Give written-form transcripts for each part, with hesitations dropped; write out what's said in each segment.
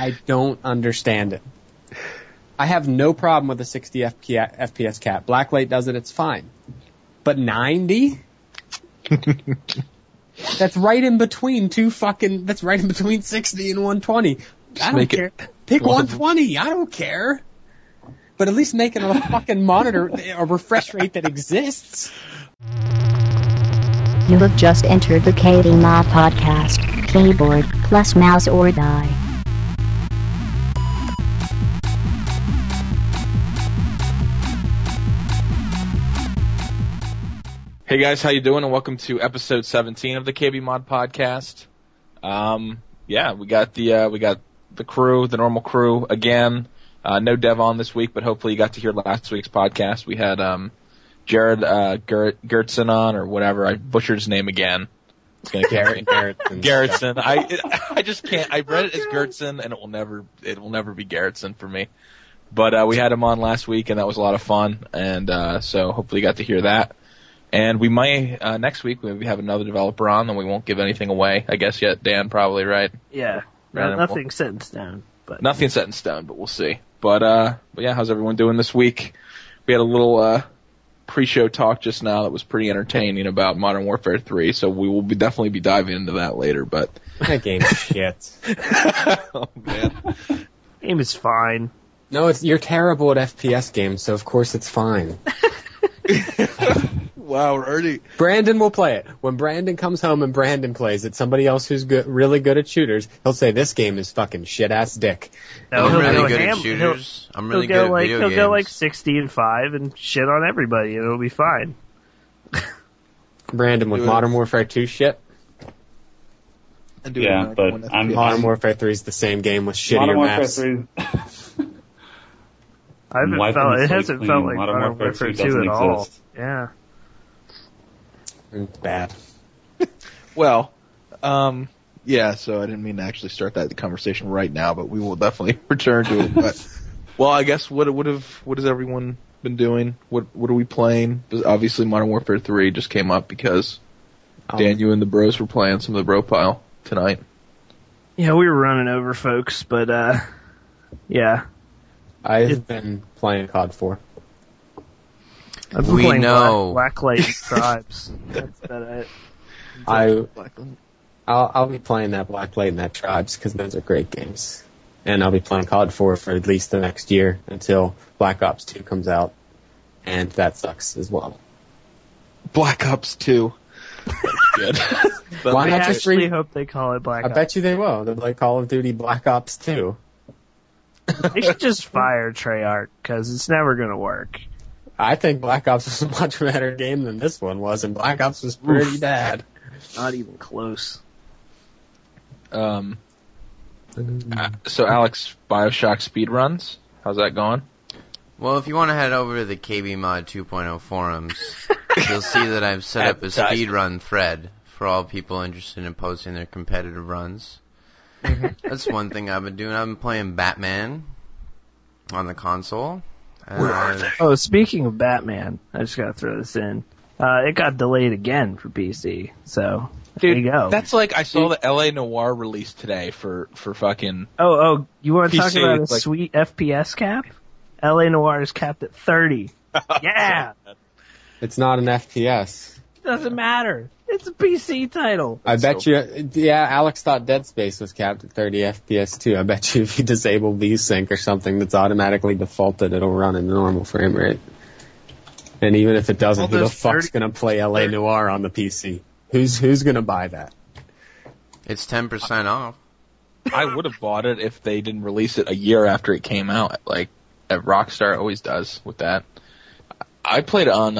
I don't understand it. I have no problem with a 60 FPS cap. Blacklight does it, it's fine. But 90? That's right in between that's right in between 60 and 120. I don't care. Pick 120, I don't care. But at least make it a fucking monitor, a refresh rate that exists. You have just entered the KBMOD podcast. Keyboard plus mouse or die. Hey guys, how you doing? And welcome to episode 17 of the KBMOD podcast. We got the crew, the normal crew again. No Dev on this week, but hopefully you got to hear last week's podcast. We had Jared Gertson on, or whatever. I butchered his name again. It's gonna Gertson. I just can't. I read it as Gertson, and it will never be Gertson for me. But we had him on last week, and that was a lot of fun. And so hopefully you got to hear that. And we might next week maybe have another developer on, and we won't give anything away, I guess yet. Dan, probably, right? Yeah. Nothing's set in stone. But nothing's set in stone, but we'll see. But yeah, how's everyone doing this week? We had a little pre-show talk just now that was pretty entertaining about Modern Warfare 3, so we will definitely be diving into that later. But that game's shit. Oh man, game is fine. No, you're terrible at FPS games, so of course it's fine. Wow, already. Brandon will play it. When Brandon comes home and Brandon plays it, somebody else who's really good at shooters, he'll say, this game is fucking shit-ass dick. No, I'm really good at shooters. I'm really good at video games. He'll go like 60-5 and shit on everybody, and it'll be fine. Brandon with Modern Warfare 2 shit? Yeah, but Modern Warfare 3 is the same game with shittier maps. It hasn't felt like Modern Warfare 2 at all. Yeah. Bad. Well, yeah, so I didn't mean to actually start that conversation right now, but we will definitely return to it. But, well, I guess what has everyone been doing? What are we playing? Obviously, Modern Warfare 3 just came up because Dan, you and the bros were playing some of the bro pile tonight. Yeah, we were running over folks, but yeah. I've been playing COD 4. I've been playing Blacklight Tribes. That's about it. I'll be playing that Blacklight and that Tribes because those are great games. And I'll be playing COD 4 for at least the next year until Black Ops 2 comes out. And that sucks as well. Black Ops 2. Good. But why not just hope they call it Black Ops. I bet you they will. They're like Call of Duty Black Ops 2. They should just fire Treyarch because it's never going to work. I think Black Ops was a much better game than this one was, and Black Ops was pretty bad. Not even close. So Alex, BioShock speedruns, how's that going? Well, if you want to head over to the KBMOD 2.0 forums, you'll see that I've set up a speedrun thread for all people interested in posting their competitive runs. That's one thing I've been doing. I've been playing Batman on the console. Speaking of Batman, I just gotta throw this in. It got delayed again for PC, so there you go. That's like, I saw the LA Noire release today for fucking... You want to PC, talk about a sweet FPS cap? LA Noire is capped at 30. Yeah! It's not an FPS. Doesn't matter. It's a PC title. I bet you, Alex thought Dead Space was capped at 30 FPS too. I bet you if you disable VSync or something that's automatically defaulted, it'll run in the normal frame rate. And even if it doesn't, who the fuck's gonna play LA Noire on the PC? Who's gonna buy that? It's 10% off. I would have bought it if they didn't release it a year after it came out, like Rockstar always does with that. I played it on,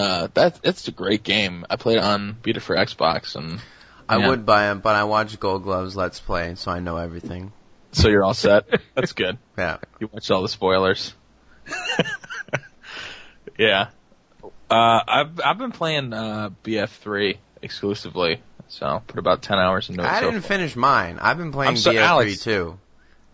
it's a great game. I played it on, beat it for Xbox, and... I would buy it, but I watched Gold Glove's Let's Play, so I know everything. So you're all set? That's good. Yeah. You watched all the spoilers. Yeah. I've been playing, BF3 exclusively, so put about 10 hours into it. I didn't finish mine. I've been playing BF3 too.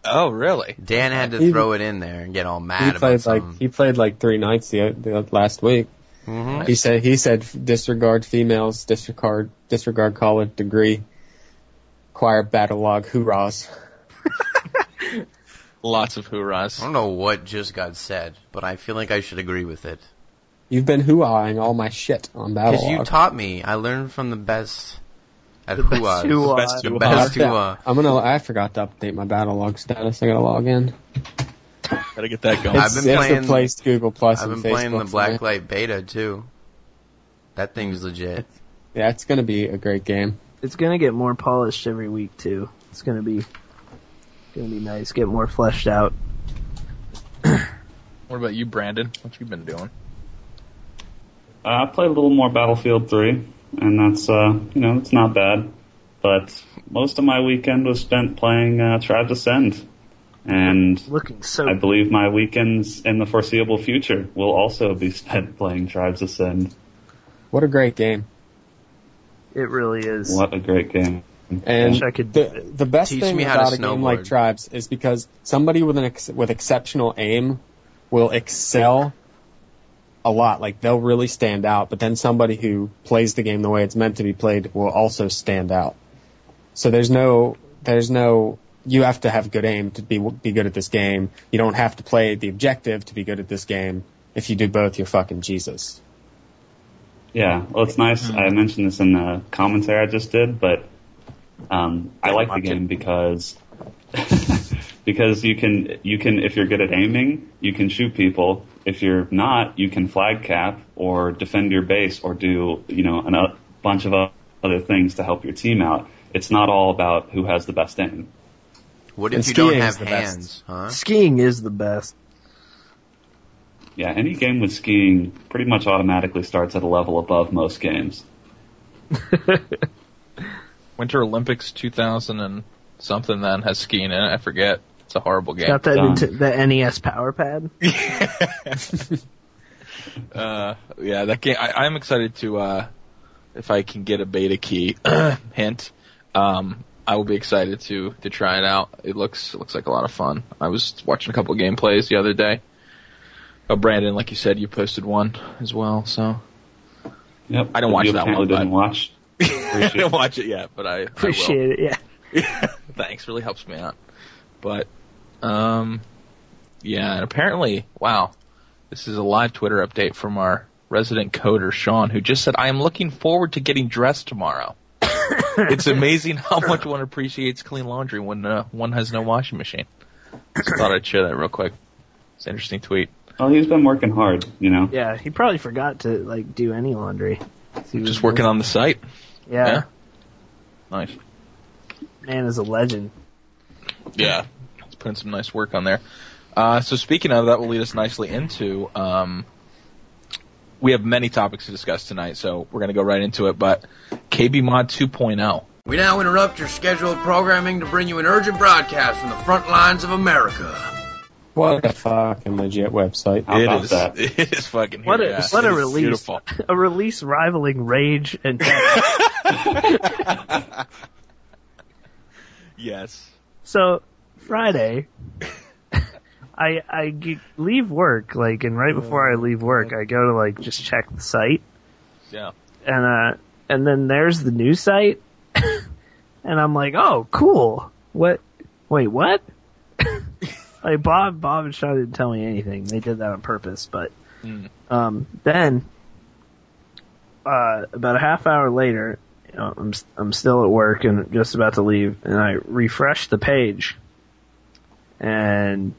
Oh, really? Dan had to throw it in there and get all mad about something. He played like 3 nights the last week. Mm-hmm. He said disregard females, disregard college degree, choir battle log, hoorahs. Lots of hoorahs. I don't know what just got said, but I feel like I should agree with it. You've been hoo-ahing all my shit on Battle Because you taught me. I learned from the best at The best hoo-ahs. hoo-ah. The best hoo-ah. I forgot to update my battle log status. I gotta log in. Gotta get that going. I've been playing- replaced Google Plus I've and been playing the Facebook for me. Blacklight beta, too. That thing's legit. Yeah, it's gonna be a great game. It's gonna get more polished every week too. It's gonna be nice, get more fleshed out. What about you, Brandon? What you been doing? I played a little more Battlefield 3, and that's, it's not bad. But most of my weekend was spent playing Tribes Ascend. And Looking so I believe my weekends in the foreseeable future will also be spent playing Tribes Ascend. What a great game. it really is. What a great game. And Wish I could the best Teach thing me how to about a game like snowboard. Tribes is because somebody with exceptional aim will excel a lot. Like, they'll really stand out, but then somebody who plays the game the way it's meant to be played will also stand out. So there's no, you have to have good aim to be good at this game. You don't have to play the objective to be good at this game. If you do both, you're fucking Jesus. Yeah, well, it's nice. I mentioned this in the commentary I just did, but I like the game because because you can if you're good at aiming, you can shoot people. If you're not, you can flag cap or defend your base or do a bunch of other things to help your team out. It's not all about who has the best aim. What And if you don't skiing have is the hands, huh? Skiing is the best. Yeah, any game with skiing pretty much automatically starts at a level above most games. Winter Olympics 2000 and something then has skiing in it. I forget. It's a horrible game. Got that Done. into the NES Power Pad. Yeah, that game. I'm excited to if I can get a beta key. Hint. I will be excited to try it out. It looks like a lot of fun. I was watching a couple of gameplays the other day. Oh, Brandon, like you said, you posted one as well. So Yep. I don't watch you that apparently one, didn't but- watch. I didn't watch it yet, but I Appreciate it, yeah. will. Thanks, really helps me out. But yeah, and apparently, wow, this is a live Twitter update from our resident coder Sean, who just said, "I am looking forward to getting dressed tomorrow." It's amazing how much one appreciates clean laundry when one has no washing machine. Just thought I'd share that real quick. It's an interesting tweet. Well, he's been working hard, Yeah, he probably forgot to do any laundry. He was Just working on the site. Yeah, Nice. man is a legend. Yeah, he's putting some nice work on there. So speaking of, that will lead us nicely into, we have many topics to discuss tonight, so we're going to go right into it, but KBMOD 2.0. We now interrupt your scheduled programming to bring you an urgent broadcast from the front lines of America. What a fucking legit website. How about that? It is fucking What a yeah. what It a is release! Beautiful. A release rivaling Rage and Yes. So Friday, I leave work and right before I leave work, I go to just check the site, Yeah. and then there's the new site, and I'm like, oh, cool. What? Wait, what? Bob and Sean didn't tell me anything. They did that on purpose, but then about a half hour later, I'm still at work and just about to leave, and I refresh the page, and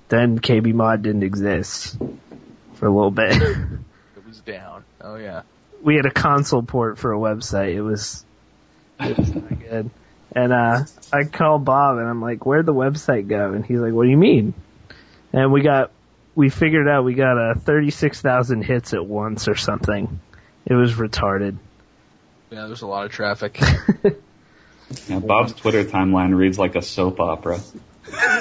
then KBMOD didn't exist for a little bit. It was down. Oh, yeah. We had a console port for a website. It was not good. And I called Bob and I'm like, "Where'd the website go?" And he's like, "What do you mean?" And we figured out we got 36,000 hits at once or something. It was retarded. Yeah, there's a lot of traffic. Yeah, Bob's Twitter timeline reads like a soap opera.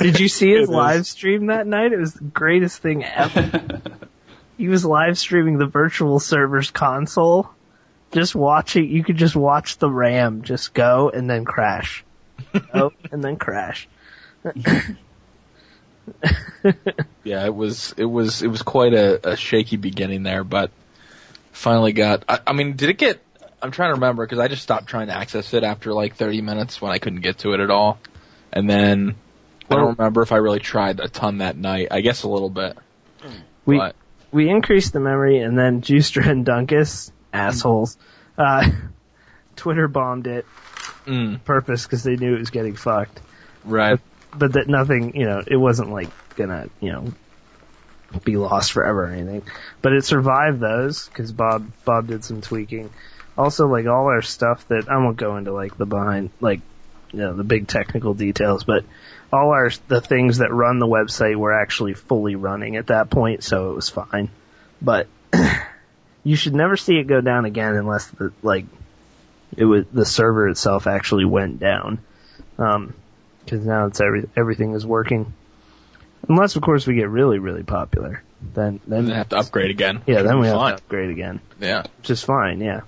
Did you see his live stream that night? It was the greatest thing ever. He was live streaming the virtual server's console. Just watching, you could just watch the RAM just go and then crash. Go and then crash. Yeah, it was quite a shaky beginning there, but finally got, I mean, did it get, I'm trying to remember because I just stopped trying to access it after 30 minutes when I couldn't get to it at all. And then I don't remember if I really tried a ton that night. I guess a little bit. We increased the memory, and then Juicer and Dunkus, assholes, Twitter bombed it on purpose because they knew it was getting fucked. Right. But that nothing, it wasn't like gonna, be lost forever or anything. But it survived those because Bob did some tweaking. Also, like all our stuff that I won't go into like the behind, like the big technical details, but all the things that run the website were actually fully running at that point, so it was fine. But you should never see it go down again unless the server itself actually went down. Because now everything is working. Unless, of course, we get really, really popular. Then we have to upgrade again. Yeah, then we have to upgrade again. Yeah. Which is fine, yeah.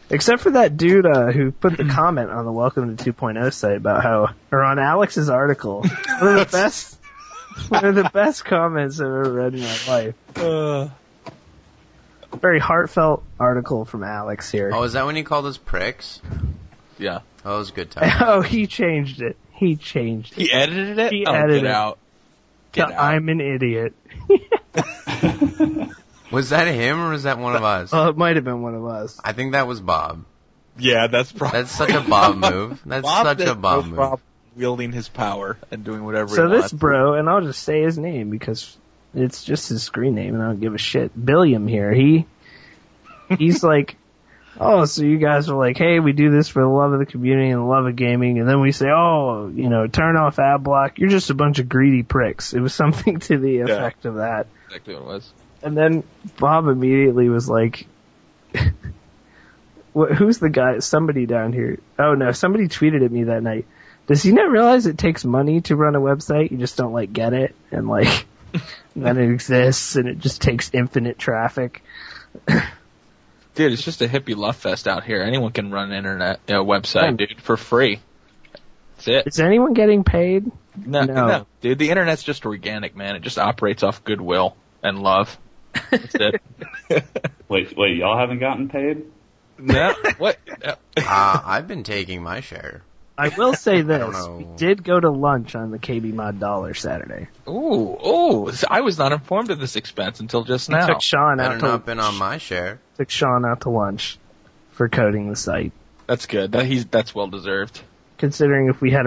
Except for that dude who put the comment on the Welcome to 2.0 site about or on Alex's article. One of the best comments I've ever read in my life. Very heartfelt article from Alex here. Oh, is that when he called us pricks? Yeah. Oh, it was a good time. Oh, he changed it. He edited it? He edited get out. Get out. I'm an idiot. Was that him or was that one of us? Oh, it might have been one of us. I think that was Bob. Yeah, that's such a Bob move. That's such a Bob move. Wielding his power and doing whatever he So wants. this bro, and I'll just say his name because it's just his screen name and I don't give a shit. Billiam here, he's like, oh, so you guys are like, hey, we do this for the love of the community and the love of gaming, and then we say, oh, turn off ad block. You're just a bunch of greedy pricks. It was something to the effect of that. Exactly what it was. And then Bob immediately was like, who's the guy? Somebody down here. Oh no, somebody tweeted at me that night. Does he not realize it takes money to run a website? You just don't get it, and then it exists, and it just takes infinite traffic. Dude, it's just a hippie love fest out here. Anyone can run an internet website, dude, for free. That's it. Is anyone getting paid? No. Dude, the internet's just organic, man. It just operates off goodwill and love. That's it. Wait, y'all haven't gotten paid? No. What? I've been taking my share. I will say this. We did go to lunch on the KBMOD dollar Saturday. Ooh. I was not informed of this expense until just now. Took Sean out to not been on my share. Took Sean out to lunch for coding the site. That's good. That's well deserved. Considering if we had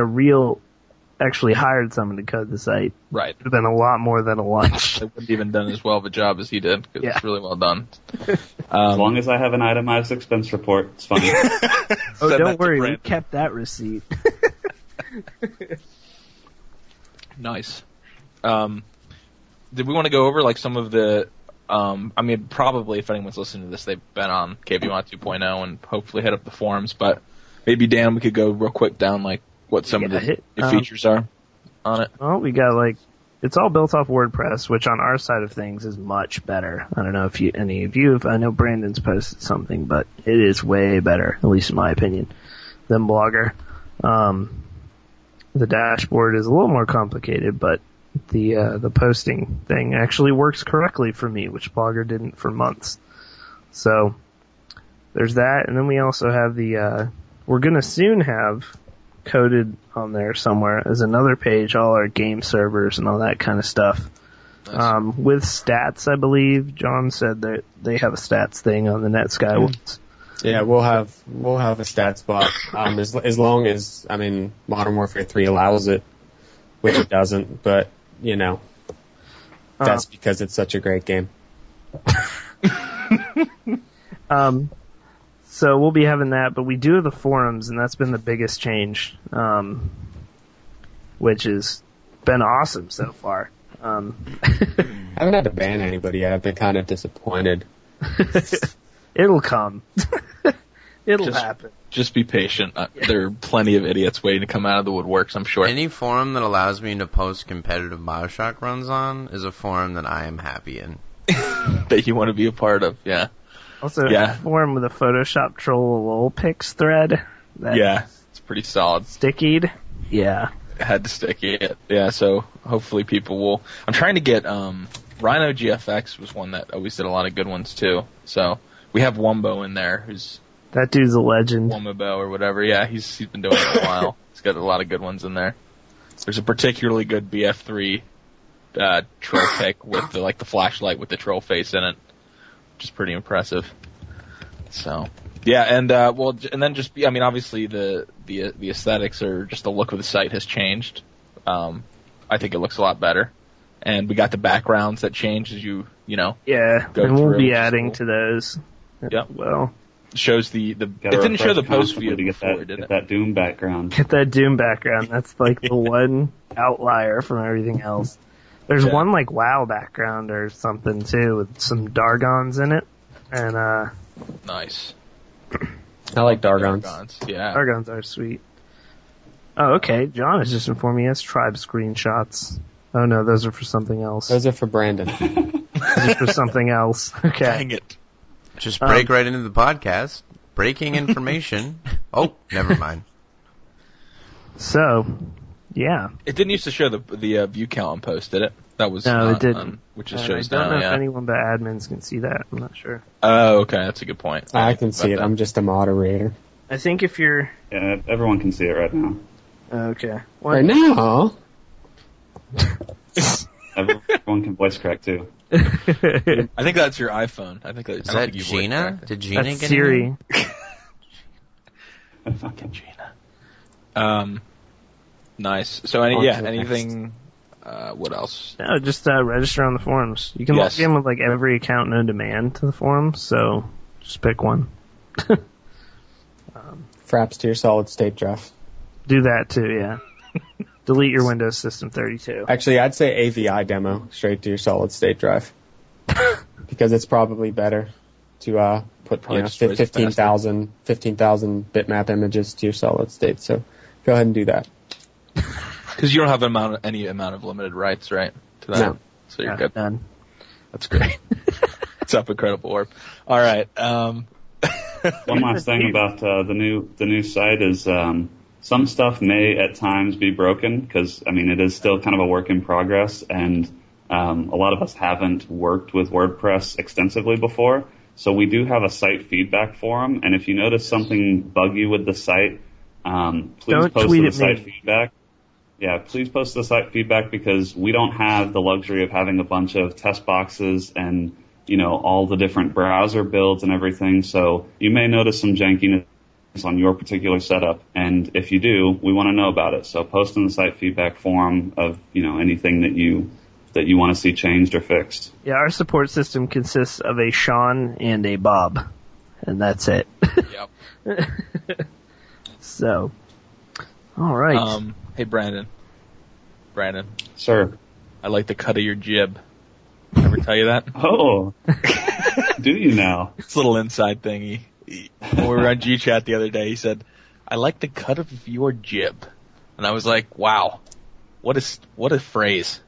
actually hired someone to code the site, right, it would have been a lot more than a lunch. They wouldn't even done as well of a job as he did, because it's really well done. As long as I have an itemized expense report, it's fine. Oh, don't worry, we kept that receipt. Nice. Did we want to go over some of the? Probably if anyone's listening to this, they've been on KBMOD 2.0 and hopefully hit up the forums. But maybe Dan, we could go real quick down what some of the features are on it. Well, we got it's all built off WordPress, which on our side of things is much better. I don't know if any of you, I know Brandon's posted something, but it is way better, at least in my opinion, than Blogger. The dashboard is a little more complicated, but the posting thing actually works correctly for me, which Blogger didn't for months. So there's that, and then we also have we're gonna soon have coded on there somewhere as another page, all our game servers and all that kind of stuff. Nice. With stats, I believe John said that they have a stats thing on the NetSky ones. Yeah, we'll have a stats bot as long as Modern Warfare 3 allows it, which it doesn't. But that's because it's such a great game. So we'll be having that, but we do have the forums, and that's been the biggest change, which has been awesome so far. I haven't had to ban anybody yet. I've been kind of disappointed. It'll come. It'll happen. Just be patient. There are plenty of idiots waiting to come out of the woodworks, I'm sure. Any forum that allows me to post competitive Bioshock runs on is a forum that I am happy in. That you want to be a part of, yeah. Also, a forum with a Photoshop troll lol pics thread. It's pretty solid. Stickied? Yeah. Had to sticky it. Yeah, so hopefully people will. I'm trying to get Rhino GFX was one that always did a lot of good ones too. So we have Wumbo in there, who's that dude's a legend. Wumbo or whatever. Yeah, he's been doing it a while. He's got a lot of good ones in there. There's a particularly good BF3 troll pick with the flashlight with the troll face in it, which is pretty impressive. So, yeah, and then obviously the aesthetics or just the look of the site has changed. I think it looks a lot better, and we got the backgrounds that change as you know. Yeah, go and we'll through, be adding to those. Yeah. Well, shows it didn't show the post view to get before, did it? that Doom background. Get that Doom background. That's like the one outlier from everything else. There's one like WoW background or something too with some Dargons in it, and nice. I like Dargons. Yeah. Dargons are sweet. Oh, okay. John has just informed me he has tribe screenshots. Oh no, those are for something else. Those are for Brandon. Those are for something else. Okay. Dang it. Just break right into the podcast. Breaking information. Oh, never mind. So, yeah. It didn't used to show the view count on post, did it? That was No, not it didn't. which it shows I don't now. know Yeah. if anyone but admins can see that. I'm not sure. Oh, okay, that's a good point. I can see it. That. I'm just a moderator. I think if you're Yeah, everyone can see it right now. okay. Right now. Everyone can voice crack too. I think that's your iPhone. I think Is that Gina? Did Gina That's get Siri. in? Fucking Gina. Nice. So anything? What else? No, just register on the forums. You can log in with like every account known to man to the forums, so just pick one. Fraps to your solid state drive. Do that too, yeah. Delete your Windows System 32. Actually, I'd say AVI demo straight to your solid state drive. Because it's probably better to put 15,000 bitmap images to your solid state. So go ahead and do that. Because you don't have any amount of limited rights, right? To that. No. So you're good. None. That's great. It's up Incredible Orb. All right. One last thing about the new site is some stuff may at times be broken because it is still kind of a work in progress, and a lot of us haven't worked with WordPress extensively before. So we do have a site feedback forum, and if you notice something buggy with the site, please post to the site feedback. Yeah, please post the site feedback because we don't have the luxury of having a bunch of test boxes and all the different browser builds and everything. So you may notice some jankiness on your particular setup, and if you do, we want to know about it. So post in the site feedback forum of anything that you want to see changed or fixed. Yeah, our support system consists of a Sean and a Bob, and that's it. Yep. So, all right. Hey, Brandon. Sir. I like the cut of your jib. Ever tell you that? Oh. Do you now? It's a little inside thing. When we were on G-Chat the other day, he said, I like the cut of your jib. And I was like, wow. What a phrase.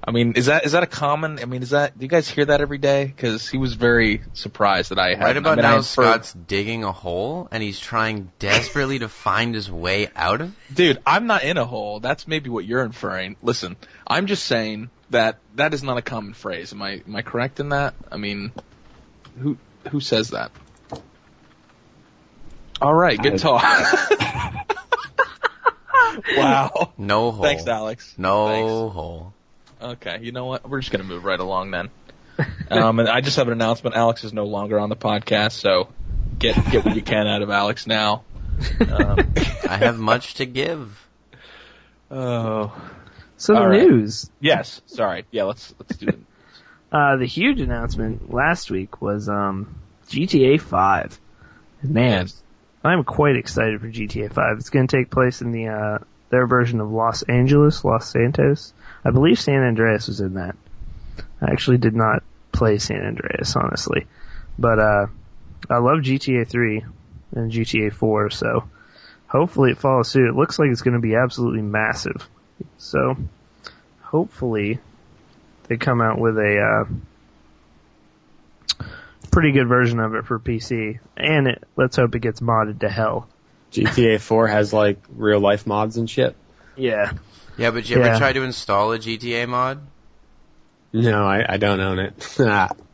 Is that a common, do you guys hear that every day? Because he was very surprised that I had. Right about now, Scott's digging a hole, and he's trying desperately to find his way out of it? Dude, I'm not in a hole. That's maybe what you're inferring. Listen, I'm just saying that is not a common phrase. Am I correct in that? Who says that? All right, good talk. Wow. No hole. Thanks, Alex. No hole. Okay, you know what? We're just going to move right along then. And I just have an announcement. Alex is no longer on the podcast, so get what you can out of Alex now. I have much to give. Oh. So the news. Yes. Sorry. Yeah, let's do it. The huge announcement last week was GTA 5. Man, yes. I'm quite excited for GTA 5. It's going to take place in their version of Los Santos. I believe San Andreas was in that. I actually did not play San Andreas, honestly. But I love GTA 3 and GTA 4, so hopefully it follows suit. It looks like it's going to be absolutely massive. So hopefully they come out with a pretty good version of it for PC. And let's hope it gets modded to hell. GTA 4 has real life mods and shit. Yeah. Yeah, but you ever try to install a GTA mod? No, I don't own it.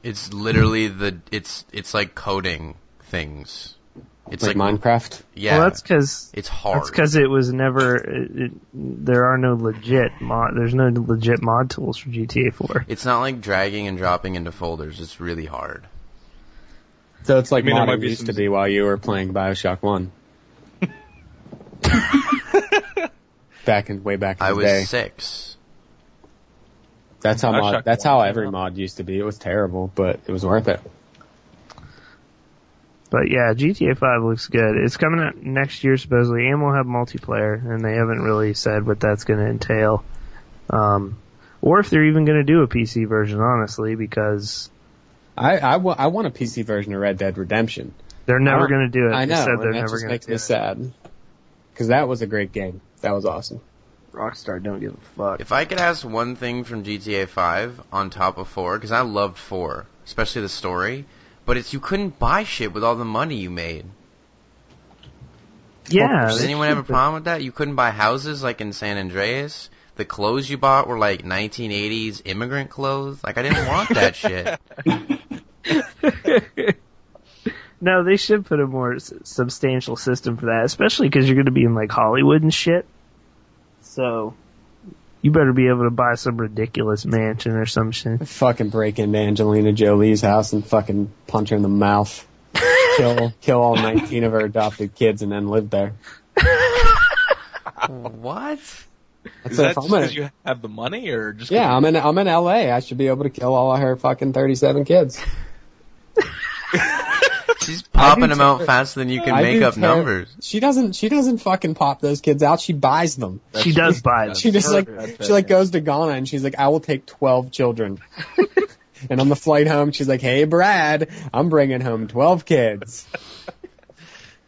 It's literally it's like coding things. It's like Minecraft. Yeah. Well, that's because it's hard. That's because it was never. There are no legit mod. There's no legit mod tools for GTA 4. It's not like dragging and dropping into folders. It's really hard. So it's like there might modding be used some... to be while you were playing Bioshock 1. way back in I the was day. 6. That's how Bioshock that's 1 how came every out. mod used to be. It was terrible, but it was worth it. But yeah, GTA 5 looks good. It's coming out next year supposedly, and we'll have multiplayer, and they haven't really said what that's going to entail. Or if they're even going to do a PC version, honestly, because I want a PC version of Red Dead Redemption. they're never going to do it. I know, They said and they're that never just going makes to me sad. Because that was a great game. That was awesome. Rockstar don't give a fuck. If I could ask one thing from GTA 5 on top of 4, because I loved 4, especially the story, but it's you couldn't buy shit with all the money you made. Yeah. Does anyone have a problem with that? You couldn't buy houses like in San Andreas? The clothes you bought were like 1980s immigrant clothes? Like, I didn't want that shit. No, they should put a more substantial system for that, especially because you're going to be in like Hollywood and shit. So, you better be able to buy some ridiculous mansion or some shit. Fucking break into Angelina Jolie's house and fucking punch her in the mouth. Kill all 19 of her adopted kids and then live there. What? Is that just because you have the money, or just? Yeah, I'm in LA. I should be able to kill all of her fucking 37 kids. She's popping them out faster than you can make up numbers. She doesn't fucking pop those kids out. She buys them. She does buy them. She just she goes to Ghana and she's like, I will take 12 children. And on the flight home, she's like, hey, Brad, I'm bringing home 12 kids.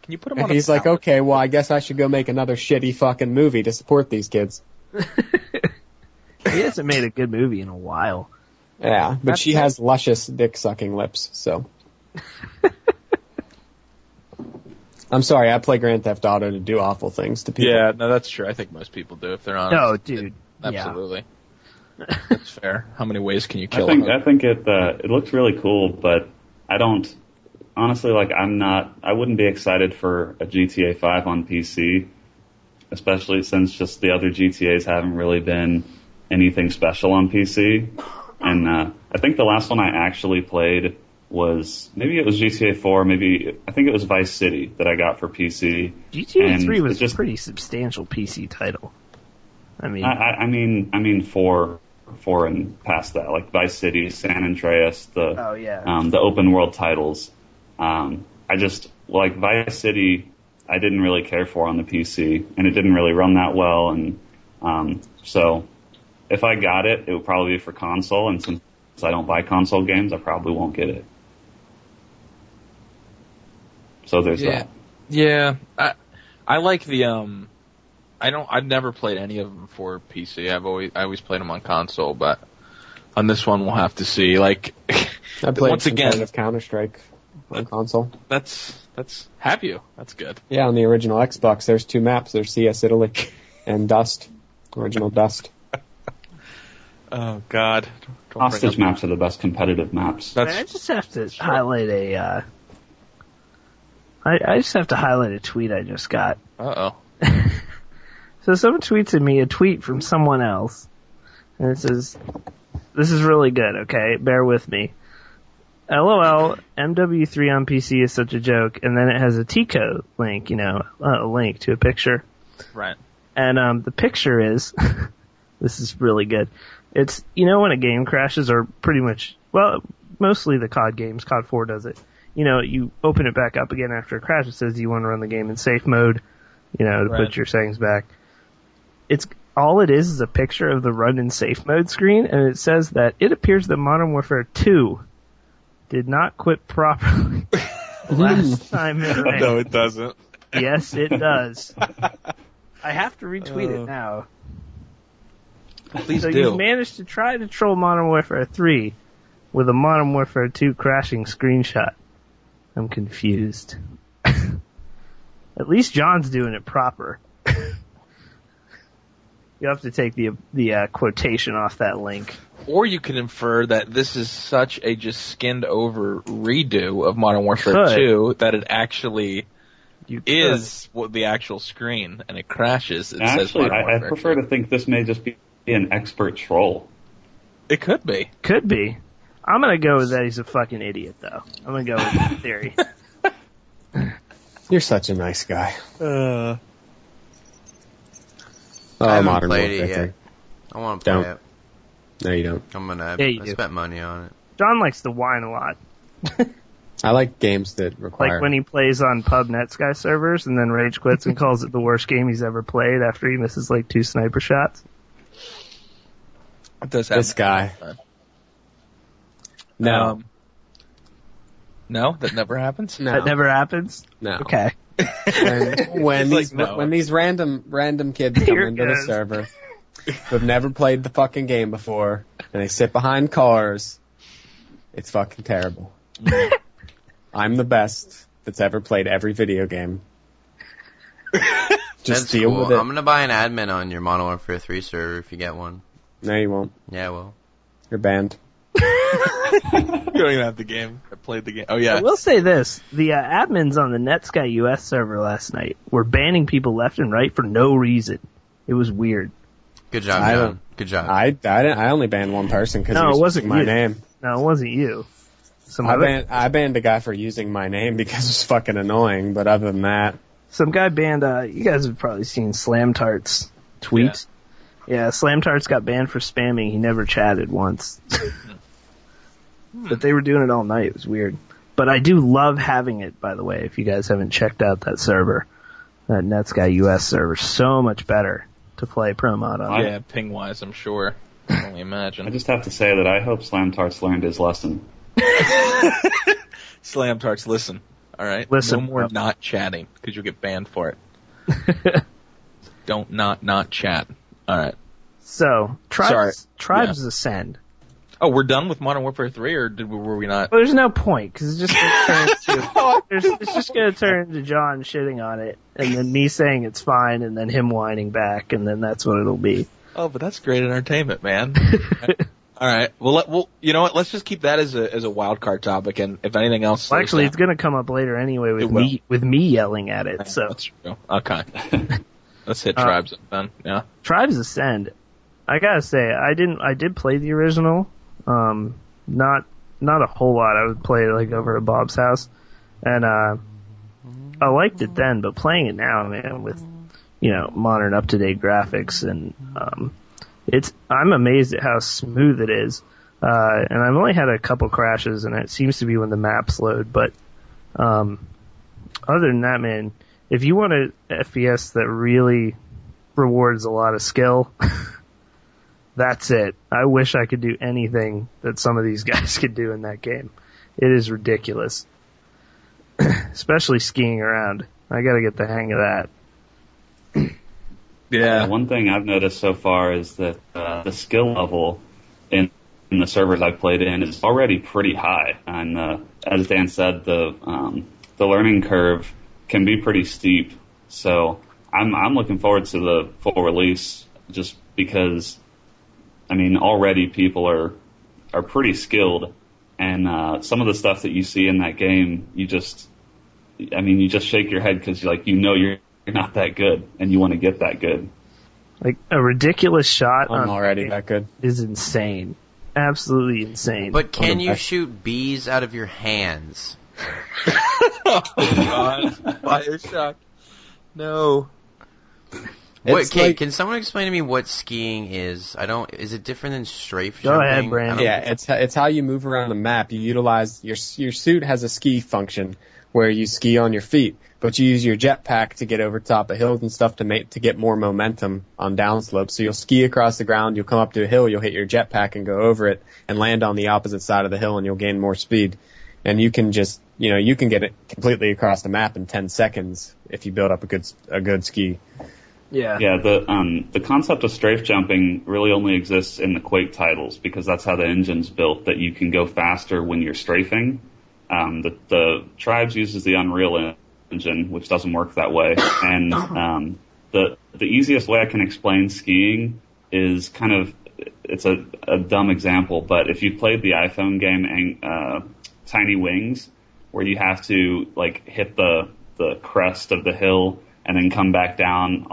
Can you put them and on? He's like, okay, well, I guess I should go make another shitty fucking movie to support these kids. He hasn't made a good movie in a while. Yeah, but she has luscious dick-sucking lips, so. I'm sorry, I play Grand Theft Auto to do awful things to people. Yeah, no, that's true. I think most people do if they're honest. No, dude. Absolutely. Yeah. That's fair. How many ways can you kill I think it looks really cool, but I don't honestly I wouldn't be excited for a GTA 5 on PC, especially since just the other GTAs haven't really been anything special on PC. And I think the last one I actually played was GTA 4, I think it was Vice City that I got for PC. GTA 3 was a pretty substantial PC title. I mean, four and past that, like Vice City, San Andreas, the open world titles. I just like Vice City. I didn't really care for on the PC, and it didn't really run that well. And so, if I got it, it would probably be for console. And since I don't buy console games, I probably won't get it. So there's that. Yeah, I like the I've never played any of them for PC. I always played them on console, but on this one we'll have to see. Like, I played once again Counter-Strike on console. That's have you? That's good. Yeah, on the original Xbox, there's 2 maps. There's CS Italy and Dust, original Dust. Oh God! Hostage maps are the best competitive maps. I just have to highlight I just have to highlight a tweet I just got. Uh-oh. So someone tweets at me a tweet from someone else, and it says, this is really good, okay? Bear with me. LOL, MW3 on PC is such a joke, and then it has a T-code link, a link to a picture. Right. And the picture is, this is really good. It's, when a game crashes, or pretty much, well, mostly the COD games, COD 4 does it. You open it back up again after a crash, it says you want to run the game in safe mode, to put your settings back. All it is a picture of the run in safe mode screen, and it says that it appears that Modern Warfare 2 did not quit properly last time it ran. No, it doesn't. Yes, it does. I have to retweet it now. Please so do. You've managed to try to troll Modern Warfare 3 with a Modern Warfare 2 crashing screenshot. I'm confused. At least John's doing it proper. You have to take the quotation off that link. Or you can infer that this is such a just skinned over redo of Modern Warfare 2 that it actually is what the actual screen, and it crashes. It says Actually, Modern I Warfare prefer 2. to think this may just be an expert troll. It could be. Could be. I'm gonna go with that he's a fucking idiot, though. I'm gonna go with that theory. You're such a nice guy. I haven't Modern played Warfare it yet. 3. I want to play Don't. it. No, you don't. Yeah, you I do. spent money on it. John likes to whine a lot. I like games that require. Like when he plays on Pub Netsky servers and then rage quits and calls it the worst game he's ever played after he misses like 2 sniper shots. It does happen. This guy. No. No, that never happens. No. That never happens? No. Okay. When He's like, no. when these random kids come You're into the good. server who've never played the fucking game before and they sit behind cars, it's fucking terrible. I'm the best that's ever played every video game. Just That's deal cool. with it. I'm gonna buy an admin on your Modern Warfare 3 server if you get one. No, you won't. Yeah, well. You're banned. You don't even have the game. I played the game. Oh, yeah. I will say this. The admins on the Netsky US server last night were banning people left and right for no reason. It was weird. Good job, I John. don't- Good job. I only banned one person because No, he was it wasn't using my you. name. No, it wasn't you. I banned a guy for using my name because it's fucking annoying, but other than that, Some guy banned, you guys have probably seen Slam Tart's tweets. Yeah, Slam Tarts got banned for spamming. He never chatted once. But they were doing it all night. It was weird. But I do love having it, by the way, if you guys haven't checked out that server. That Netsky US server. So much better to play Pro Mod on. Yeah, ping-wise, I'm sure. I can only imagine. I just have to say that I hope Slam Tarts learned his lesson. Slam Tarts, listen. All right? Listen, No more bro. not chatting, because you'll get banned for it. Don't not chat. All right. So, Sorry. Tribes Ascend. Oh, we're done with Modern Warfare 3, or were we not? Well, there's no point, because it's just going to turn it's just going to turn into John shitting on it, and then me saying it's fine, and then him whining back, and then that's what it'll be. Oh, but that's great entertainment, man. All right. Well, you know what? Let's just keep that as a wild card topic, and if anything else, Well, actually, it's going to come up later anyway with me yelling at it. So that's true. Okay. Let's hit Tribes up then. Yeah. Tribes Ascend. I gotta say, I did play the original. Not a whole lot. I would play it like over at Bob's house, and I liked it then. But playing it now, man, with modern up to date graphics and I'm amazed at how smooth it is. And I've only had a couple crashes, and it seems to be when the maps load. But other than that, man, if you want an FPS that really rewards a lot of skill, that's it. I wish I could do anything that some of these guys could do in that game. It is ridiculous. Especially skiing around. I gotta get the hang of that. Yeah. One thing I've noticed so far is that the skill level in the servers I've played in is already pretty high. And as Dan said, the learning curve can be pretty steep. So I'm looking forward to the full release just because, I mean, already people are pretty skilled. And some of the stuff that you see in that game, you just shake your head because you're not that good, and you want to get that good. Like, a ridiculous shot I'm on already that good. is insane. Absolutely insane. But can you shoot bees out of your hands? Oh, God. Bioshock. No. Okay, can someone explain to me what skiing is? Is it different than strafe Go jumping? ahead, Brandon. Yeah, it's how you move around the map. You utilize your suit has a ski function where you ski on your feet, but you use your jetpack to get over top of hills and stuff to get more momentum on downslopes. So you'll ski across the ground, you'll come up to a hill, you'll hit your jetpack and go over it and land on the opposite side of the hill, and you'll gain more speed. And you can just, you can get it completely across the map in 10 seconds if you build up a good ski. Yeah. Yeah, the concept of strafe jumping really only exists in the Quake titles because that's how the engine's built, that you can go faster when you're strafing. The Tribes uses the Unreal Engine, which doesn't work that way. And the easiest way I can explain skiing is it's a dumb example, but if you've played the iPhone game Tiny Wings, where you have to hit the the crest of the hill and then come back down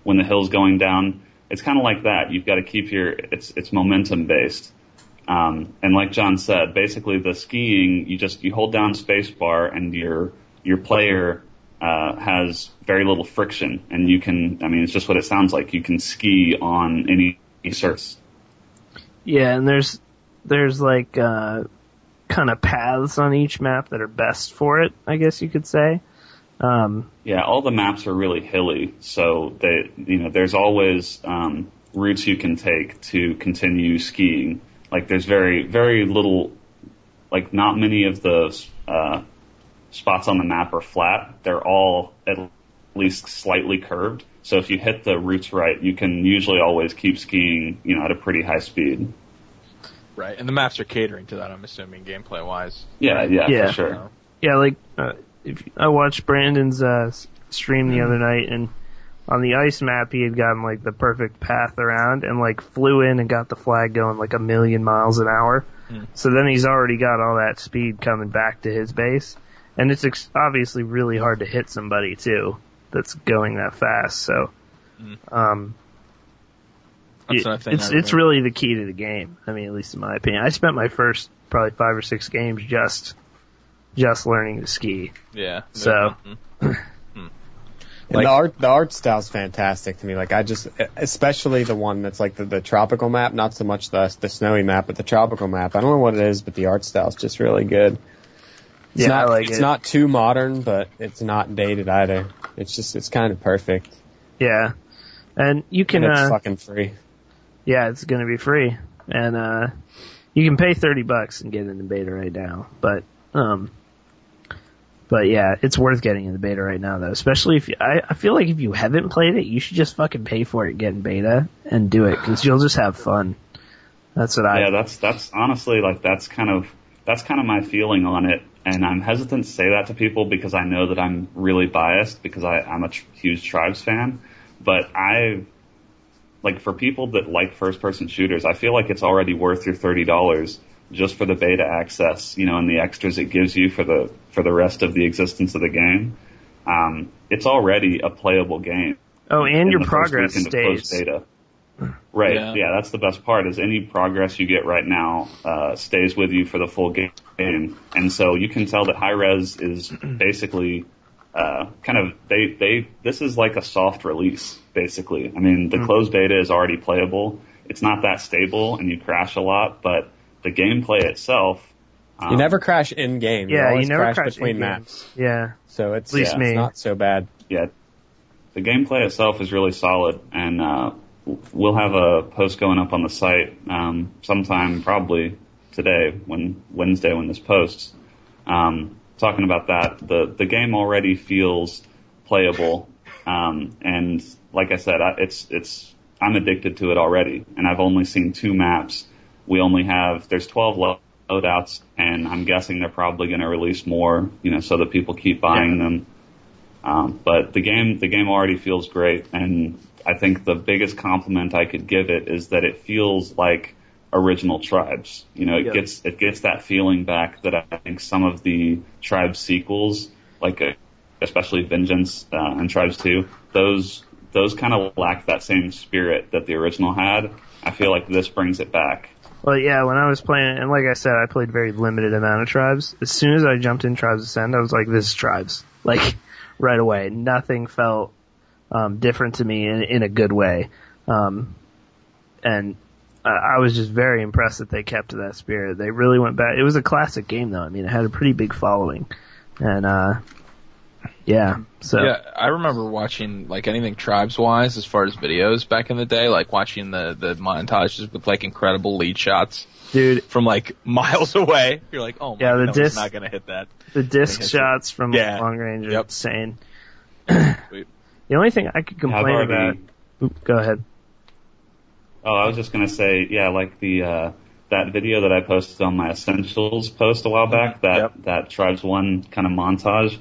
when the hill's going down. It's kind of like that. You've got to keep it's momentum based. And like John said, basically the skiing, you hold down spacebar and your player has very little friction, and it's just what it sounds like. You can ski on any surface. Yeah, and there's like kind of paths on each map that are best for it, I guess you could say. Yeah, all the maps are really hilly, so there's always routes you can take to continue skiing. Like there's very, very little, like not many of the spots on the map are flat. They're all at least slightly curved. So if you hit the routes right, you can usually always keep skiing, at a pretty high speed. Right, and the maps are catering to that, I'm assuming, gameplay-wise. Yeah, right? yeah, for sure. Yeah, like I watched Brandon's stream the other night, and on the ice map he had gotten like the perfect path around and like flew in and got the flag going like 1,000,000 miles an hour. So then he's already got all that speed coming back to his base, and it's obviously really hard to hit somebody too that's going that fast. So it's really the key to the game. I mean, at least in my opinion. I spent my first probably 5 or 6 games just learning to ski. Yeah. So Like, the art style's fantastic to me. Like especially the one that's like the tropical map, not so much the snowy map, but the tropical map. I don't know what it is, but the art style's just really good. I like it. It's not too modern, but it's not dated either. It's kind of perfect. Yeah. And you can, and it's fucking free. Yeah, it's gonna be free. And, you can pay $30 and get in the beta right now. But yeah, it's worth getting in the beta right now though. Especially I feel like if you haven't played it, you should just fucking pay for it, get in beta, and do it, cause you'll just have fun. That's what that's honestly, like, that's kind of my feeling on it. And I'm hesitant to say that to people because I know that I'm really biased because I'm a huge Tribes fan. But for people that like first-person shooters, I feel like it's already worth your $30 just for the beta access, and the extras it gives you for the rest of the existence of the game. It's already a playable game. Oh, and your progress stays. Beta. Right, yeah, that's the best part, is any progress you get right now stays with you for the full game. And so you can tell that high res is basically this is like a soft release, basically. I mean, the closed beta is already playable. It's not that stable and you crash a lot, but the gameplay itself, you never crash in game. Yeah, you never crash between maps. Yeah. So it's it's not so bad. Yeah. The gameplay itself is really solid, and we'll have a post going up on the site sometime probably today, Wednesday when this posts, talking about that. The game already feels playable, and like I said, I'm addicted to it already, and I've only seen 2 maps. There's 12 loadouts, and I'm guessing they're probably going to release more, so that people keep buying them. But the game already feels great, and I think the biggest compliment I could give it is that it feels like original Tribes. It gets that feeling back that I think some of the Tribes sequels, like especially Vengeance and Tribes 2, those kind of lack that same spirit that the original had. I feel like this brings it back. Well, yeah, when I was playing, and like I said, I played very limited amount of Tribes. As soon as I jumped in Tribes Ascend, I was like, this is Tribes. Like, right away. Nothing felt different to me in a good way. And I was just very impressed that they kept to that spirit. They really went back. It was a classic game, though. I mean, it had a pretty big following. And, so. Yeah, I remember watching, like, anything Tribes-wise as far as videos back in the day, like watching the montages with, like, incredible lead shots. Dude. From, like, miles away. You're like, oh my God, he's not going to hit that. The disc shots from long range are insane. The only thing I could complain about... go ahead. Oh, I was just going to say, like that video that I posted on my Essentials post a while back, that Tribes 1 kind of montage,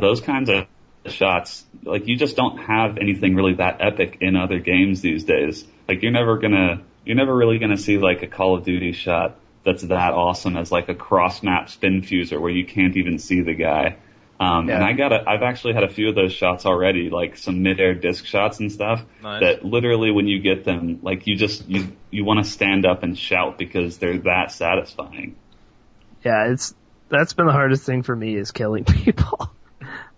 those kinds of shots, like, you just don't have anything really that epic in other games these days. Like, you're never really gonna see, like, a Call of Duty shot that's that awesome as, like, a cross-map spin fuser where you can't even see the guy. And I've actually had a few of those shots already, like some mid-air disc shots and stuff. Nice. That literally, when you get them, like you want to stand up and shout because they're that satisfying. Yeah, that's been the hardest thing for me is killing people.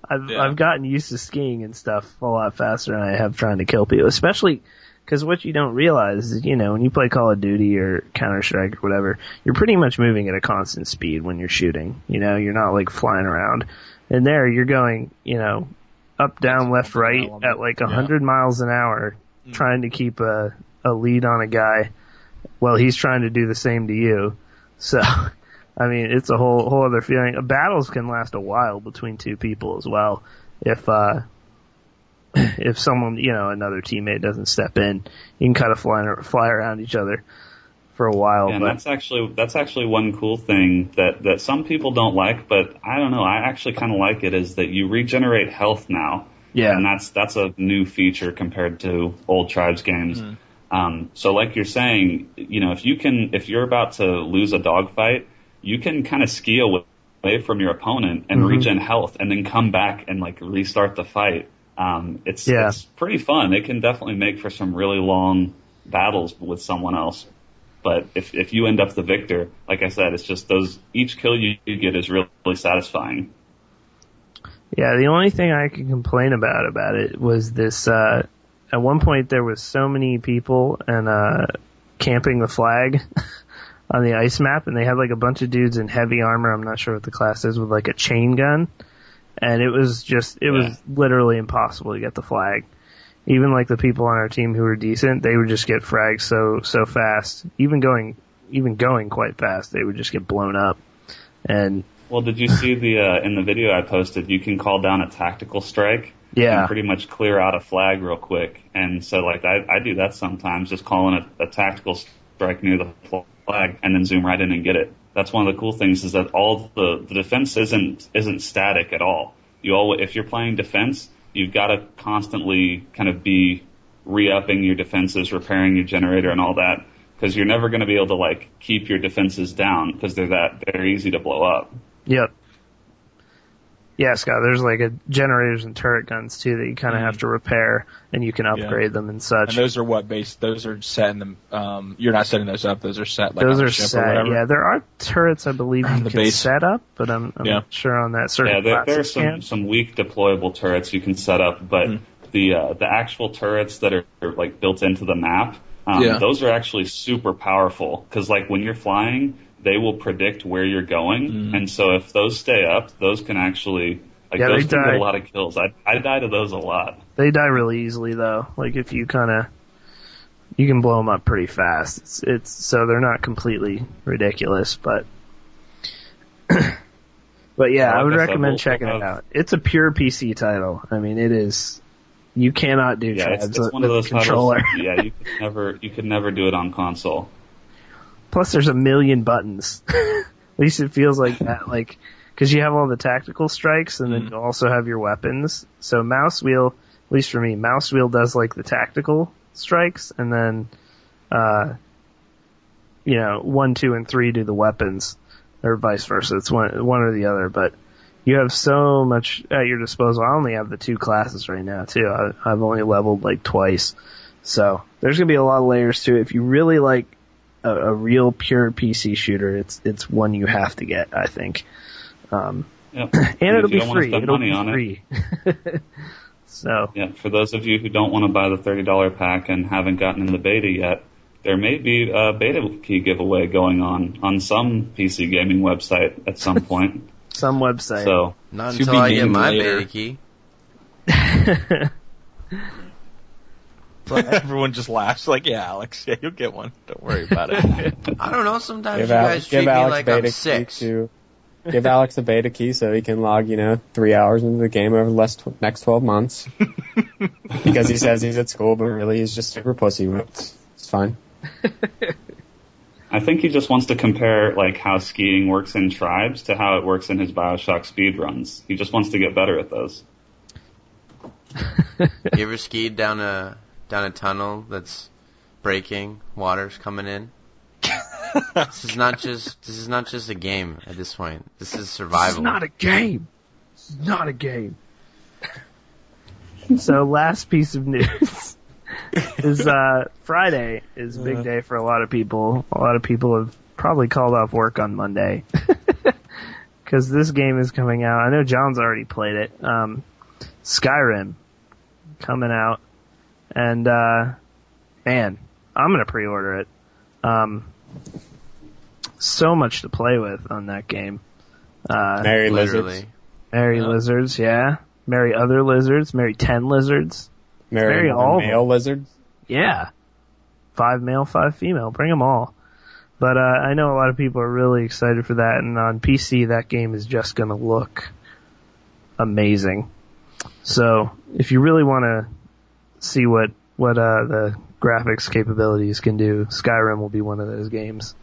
I've gotten used to skiing and stuff a lot faster than I have trying to kill people, especially because what you don't realize is, when you play Call of Duty or Counter-Strike or whatever, you're pretty much moving at a constant speed when you're shooting. You're not like flying around. And there you're going, up, down, left, right at like 100 miles an hour, trying to keep a lead on a guy while he's trying to do the same to you. So, I mean, it's a whole other feeling. Battles can last a while between two people as well. If someone, another teammate doesn't step in, you can kind of fly around each other for a while. Yeah, and that's actually one cool thing that some people don't like, but I don't know, I actually kind of like it, is that you regenerate health now. Yeah. And that's a new feature compared to old Tribes games. So like you're saying, if you're about to lose a dogfight, you can kind of ski away from your opponent and regen health and then come back and like restart the fight. It's pretty fun. It can definitely make for some really long battles with someone else. But if you end up the victor, like I said, it's just each kill you get is really satisfying. Yeah, the only thing I could complain about it was this, at one point there was so many people and, camping the flag on the ice map, and they had like a bunch of dudes in heavy armor, I'm not sure what the class is, with like a chain gun. And it was literally impossible to get the flag. Even like the people on our team who were decent, they would just get fragged so fast. Even going quite fast, they would just get blown up. And well, did you see in the video I posted, you can call down a tactical strike and pretty much clear out a flag real quick. And so like I do that sometimes, just calling a tactical strike near the flag and then zoom right in and get it. That's one of the cool things, is that all the defense isn't static at all. If you're playing defense, you've got to constantly kind of be re-upping your defenses, repairing your generator and all that, because you're never going to be able to like keep your defenses down because they're easy to blow up. Yep. Yeah, Scott, there's like generators and turret guns too that you kind of have to repair, and you can upgrade them and such. And those are those are set in the, you're not setting those up, those are set like those on are the ship set, or whatever. Yeah, there are turrets I believe you can set up, but I'm not sure on that. Certain there are some weak deployable turrets you can set up, but the actual turrets that are like built into the map, those are actually super powerful, because like when you're flying, they will predict where you're going, and so if those stay up, those can actually those can get a lot of kills. I die to those a lot. They die really easily though. Like if you you can blow them up pretty fast. It's so they're not completely ridiculous, but yeah, I would recommend checking it out. It's a pure PC title. I mean, it is. You cannot do it's one of those controller. Titles, you could never do it on console. Plus, there's a million buttons. At least it feels like that, like, because you have all the tactical strikes, and then you also have your weapons. So mouse wheel, at least for me, mouse wheel does like the tactical strikes, and then, 1, 2, and 3 do the weapons, or vice versa. It's one or the other, but you have so much at your disposal. I only have the 2 classes right now too. I've only leveled like twice, so there's gonna be a lot of layers to it. If you really like a real pure PC shooter, it's one you have to get, I think. And it'll be free. It'll be free. So yeah, for those of you who don't want to buy the $30 pack and haven't gotten in the beta yet, there may be a beta key giveaway going on some PC gaming website at some point. Some website. So not until I get my beta key. Everyone just laughs like, yeah, Alex, yeah, you'll get one. Don't worry about it. I don't know, sometimes you guys treat me like I'm 6. Give Alex a beta key so he can log, 3 hours into the game over the next 12 months. Because he says he's at school, but really he's just super pussy. It's fine. I think he just wants to compare like how skiing works in Tribes to how it works in his BioShock speedruns. He just wants to get better at those. You ever skied down a tunnel that's breaking, water's coming in? This is not just a game at this point. This is survival. This is not a game. It's not a game. So last piece of news is Friday is a big day for a lot of people. A lot of people have probably called off work on Monday because this game is coming out. I know John's already played it. Skyrim coming out, and man, I'm gonna pre-order it. So much to play with on that game. Merry lizards. Marry lizards, yeah. Marry other lizards. Marry 10 lizards. Marry all male lizards. Yeah. 5 male, 5 female. Bring them all. But I know a lot of people are really excited for that, and on PC that game is just going to look amazing. So if you really want to see what the graphics capabilities can do, Skyrim will be one of those games.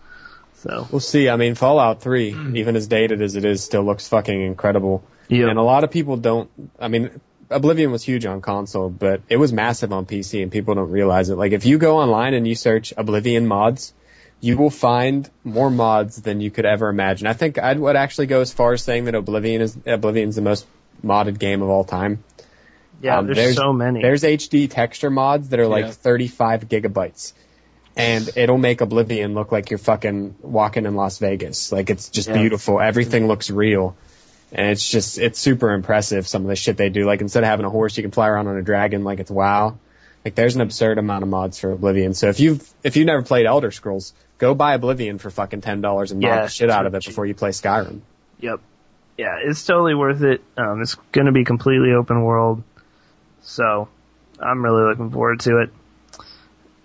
So we'll see. I mean, Fallout 3, even as dated as it is, still looks fucking incredible. Yep. And a lot of people don't, I mean, Oblivion was huge on console, but it was massive on PC and people don't realize it. Like, if you go online and you search Oblivion mods, you will find more mods than you could ever imagine. I think I would actually go as far as saying that Oblivion's the most modded game of all time. Yeah, there's so many. There's HD texture mods that are like 35 gigabytes. And it'll make Oblivion look like you're fucking walking in Las Vegas. Like, it's just beautiful. Everything looks real. And it's super impressive, some of the shit they do. Like, instead of having a horse, you can fly around on a dragon like it's WoW. Like, there's an absurd amount of mods for Oblivion. So if you've never played Elder Scrolls, go buy Oblivion for fucking $10 and mod the shit out of it before you play Skyrim. Yep. Yeah, it's totally worth it. It's gonna be completely open world. So, I'm really looking forward to it.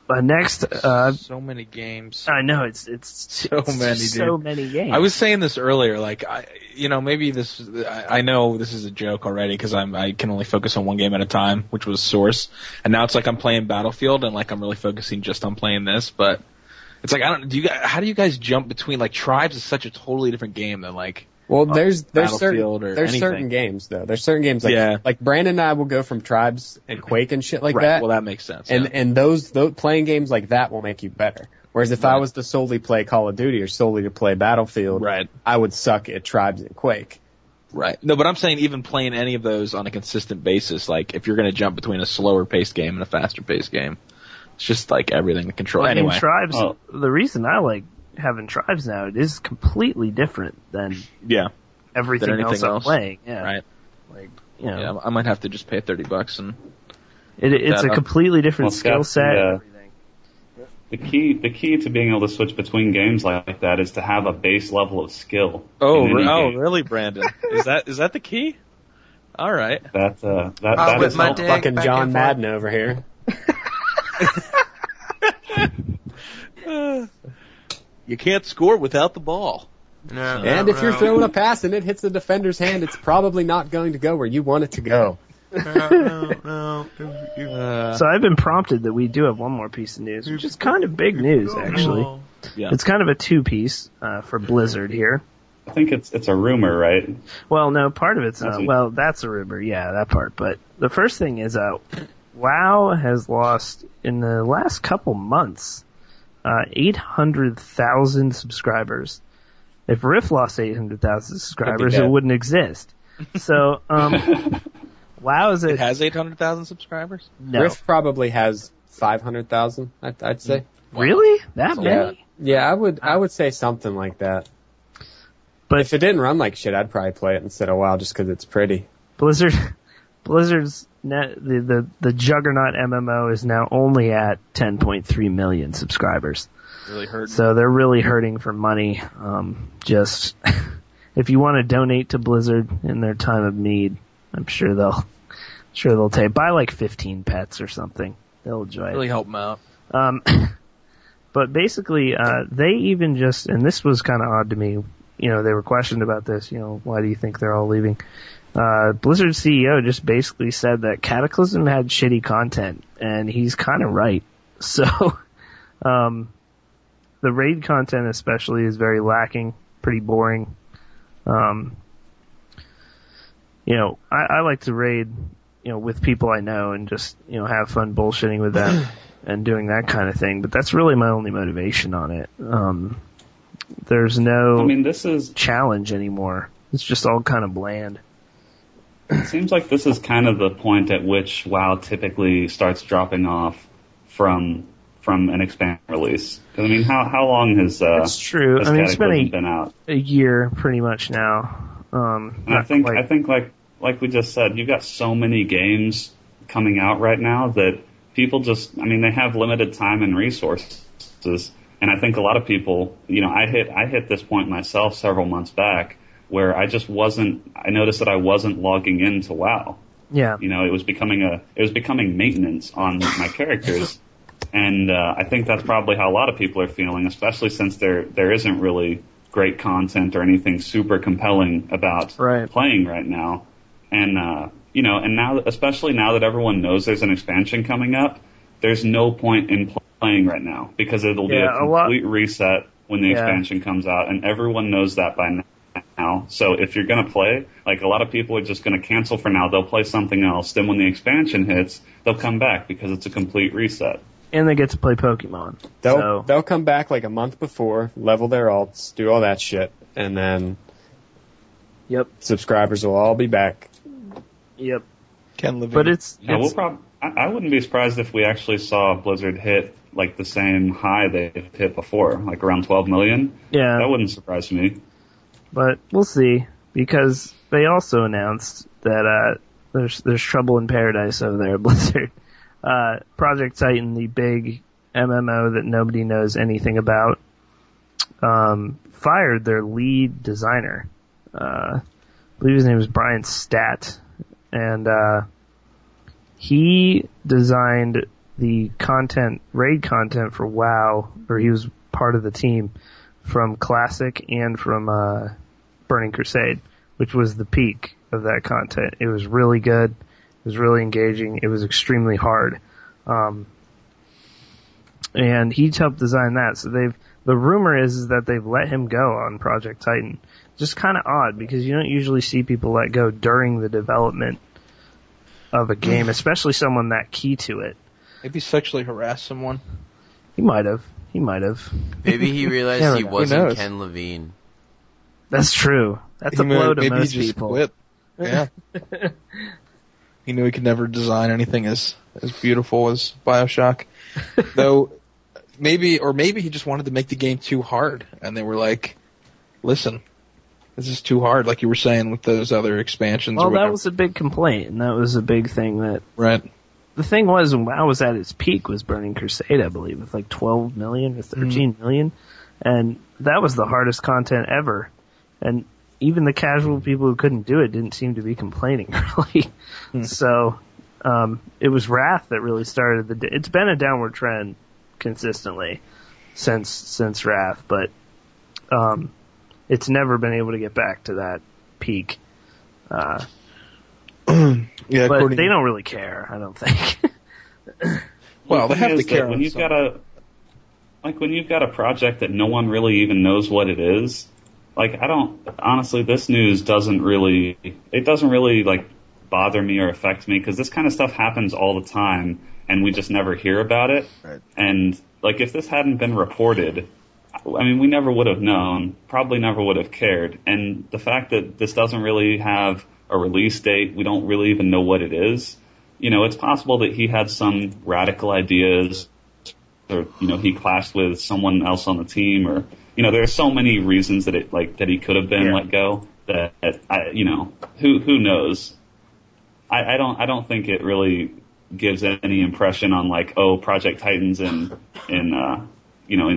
Next, so many games. I know it's so many, dude. So many games. I was saying this earlier, like maybe this. I know this is a joke already because I can only focus on one game at a time, which was Source, and now it's like I'm playing Battlefield and like I'm really focusing just on playing this. But it's like how do you guys jump between like Tribes is such a totally different game than like. Well, there's certain games though. There's certain games like Brandon and I will go from Tribes and Quake and shit like that. Well, that makes sense. And those playing games like that will make you better. Whereas if I was to solely play Call of Duty or solely to play Battlefield, I would suck at Tribes and Quake. Right. No, but I'm saying even playing any of those on a consistent basis, like if you're going to jump between a slower paced game and a faster paced game, it's just like everything to control. Anyway, Tribes. The reason I like having Tribes now, it is completely different than everything else I'm playing. Yeah. Right. Like, yeah, I might have to just pay $30 and it's a completely different skill set. The key to being able to switch between games like that is to have a base level of skill. Really, Brandon? Is that the key? All right. That is my fucking John Madden over here. You can't score without the ball. If you're throwing a pass and it hits the defender's hand, it's probably not going to go where you want it to go. So I've been prompted that we do have one more piece of news, which is kind of big news, actually. Yeah. It's kind of a two-piece for Blizzard here. I think it's a rumor, right? Well, no, part of it's that's a rumor, yeah, that part. But the first thing is WoW has lost in the last couple months 800,000 subscribers. If Rift lost 800,000 subscribers, it wouldn't exist. So, WoW is it has 800,000 subscribers? No. Rift probably has 500,000, I'd say. Really? That many? Yeah, I would say something like that. But if it didn't run like shit, I'd probably play it instead of WoW just because it's pretty. Blizzard's the Juggernaut MMO is now only at 10.3 million subscribers. Really hurting. So they're really hurting for money. Just if you want to donate to Blizzard in their time of need, I'm sure they'll take buy like 15 pets or something. They'll enjoy it. Really help them out. But basically, they even just, and this was kind of odd to me. They were questioned about this. Why do you think they're all leaving? Blizzard's CEO just basically said that Cataclysm had shitty content, and he's kind of right. So, the raid content especially is very lacking, pretty boring. I like to raid, with people I know and just, have fun bullshitting with them and doing that kind of thing. But that's really my only motivation on it. There's no this is challenge anymore. It's just all kind of bland. It seems like this is kind of the point at which WoW typically starts dropping off from an expansion release. 'Cause, I mean, how long has That's true. has I mean, it's been out? a year pretty much now. And I think like we just said, you've got so many games coming out right now that people just, I mean, they have limited time and resources. And I think a lot of people, I hit this point myself several months back where I noticed that I wasn't logging into WoW. Yeah. It was becoming maintenance on my characters. And I think that's probably how a lot of people are feeling, especially since there isn't really great content or anything super compelling about playing right now. And and now, especially now that everyone knows there's an expansion coming up, there's no point in playing right now because it'll be a complete reset when the expansion comes out, and everyone knows that by now. So if you're gonna play, like, a lot of people are just gonna cancel for now. They'll play something else. Then when the expansion hits, they'll come back because it's a complete reset. And they get to play Pokemon. They'll come back like a month before, level their alts, do all that shit, and then subscribers will all be back. Yep. Ken Levine. But it's I wouldn't be surprised if we actually saw Blizzard hit like the same high they've hit before, like around 12 million. Yeah. That wouldn't surprise me. But we'll see, because they also announced that there's trouble in paradise over there at Blizzard. Project Titan, the big MMO that nobody knows anything about, fired their lead designer. I believe his name is Brian Statt, and he designed the raid content for WoW, or he was part of the team from Classic and from Burning Crusade, which was the peak of that content. It was really good. It was really engaging. It was extremely hard. And he helped design that. So the rumor is that they've let him go on Project Titan. Just kind of odd, because you don't usually see people let go during the development of a game, especially someone that key to it. Maybe sexually harass someone. He might have. Maybe he realized he wasn't Ken Levine. That's true. That's a blow to most people. Quit. Yeah. He knew he could never design anything as beautiful as BioShock. Though, maybe he just wanted to make the game too hard, and they were like, listen, this is too hard, like you were saying with those other expansions. Well, that was a big complaint, and that was a big thing that... Right. The thing was, when WoW was at its peak, was Burning Crusade, I believe, with like 12 million or 13 million, and that was the hardest content ever. And even the casual people who couldn't do it didn't seem to be complaining, really. So, it was Wrath that really started it's been a downward trend consistently since Wrath, but, it's never been able to get back to that peak. Yeah, but they don't really care, I don't think. Well, they have to care. When you've got a project that no one really even knows what it is, like, honestly, this news doesn't really like bother me or affect me, because this kind of stuff happens all the time and we just never hear about it. Right. And like, if this hadn't been reported, I mean, we never would have known, probably never would have cared. And the fact that this doesn't really have a release date, we don't really even know what it is. It's possible that he had some radical ideas, or, he clashed with someone else on the team, or, there are so many reasons that that he could have been let go that, who knows? I don't think it really gives any impression on like, oh, Project Titan's in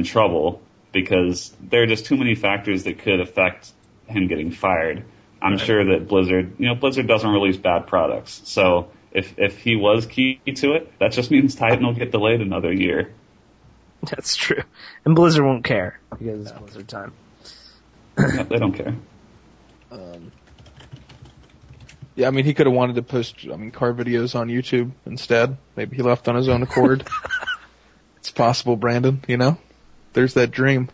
trouble, because there are just too many factors that could affect him getting fired. I'm sure that Blizzard doesn't release bad products. So if he was key to it, that just means Titan will get delayed another year. That's true. And Blizzard won't care, because it's Blizzard time. Yeah, they don't care. Yeah, I mean, he could have wanted to post, car videos on YouTube instead. Maybe he left on his own accord. It's possible, Brandon, There's that dream.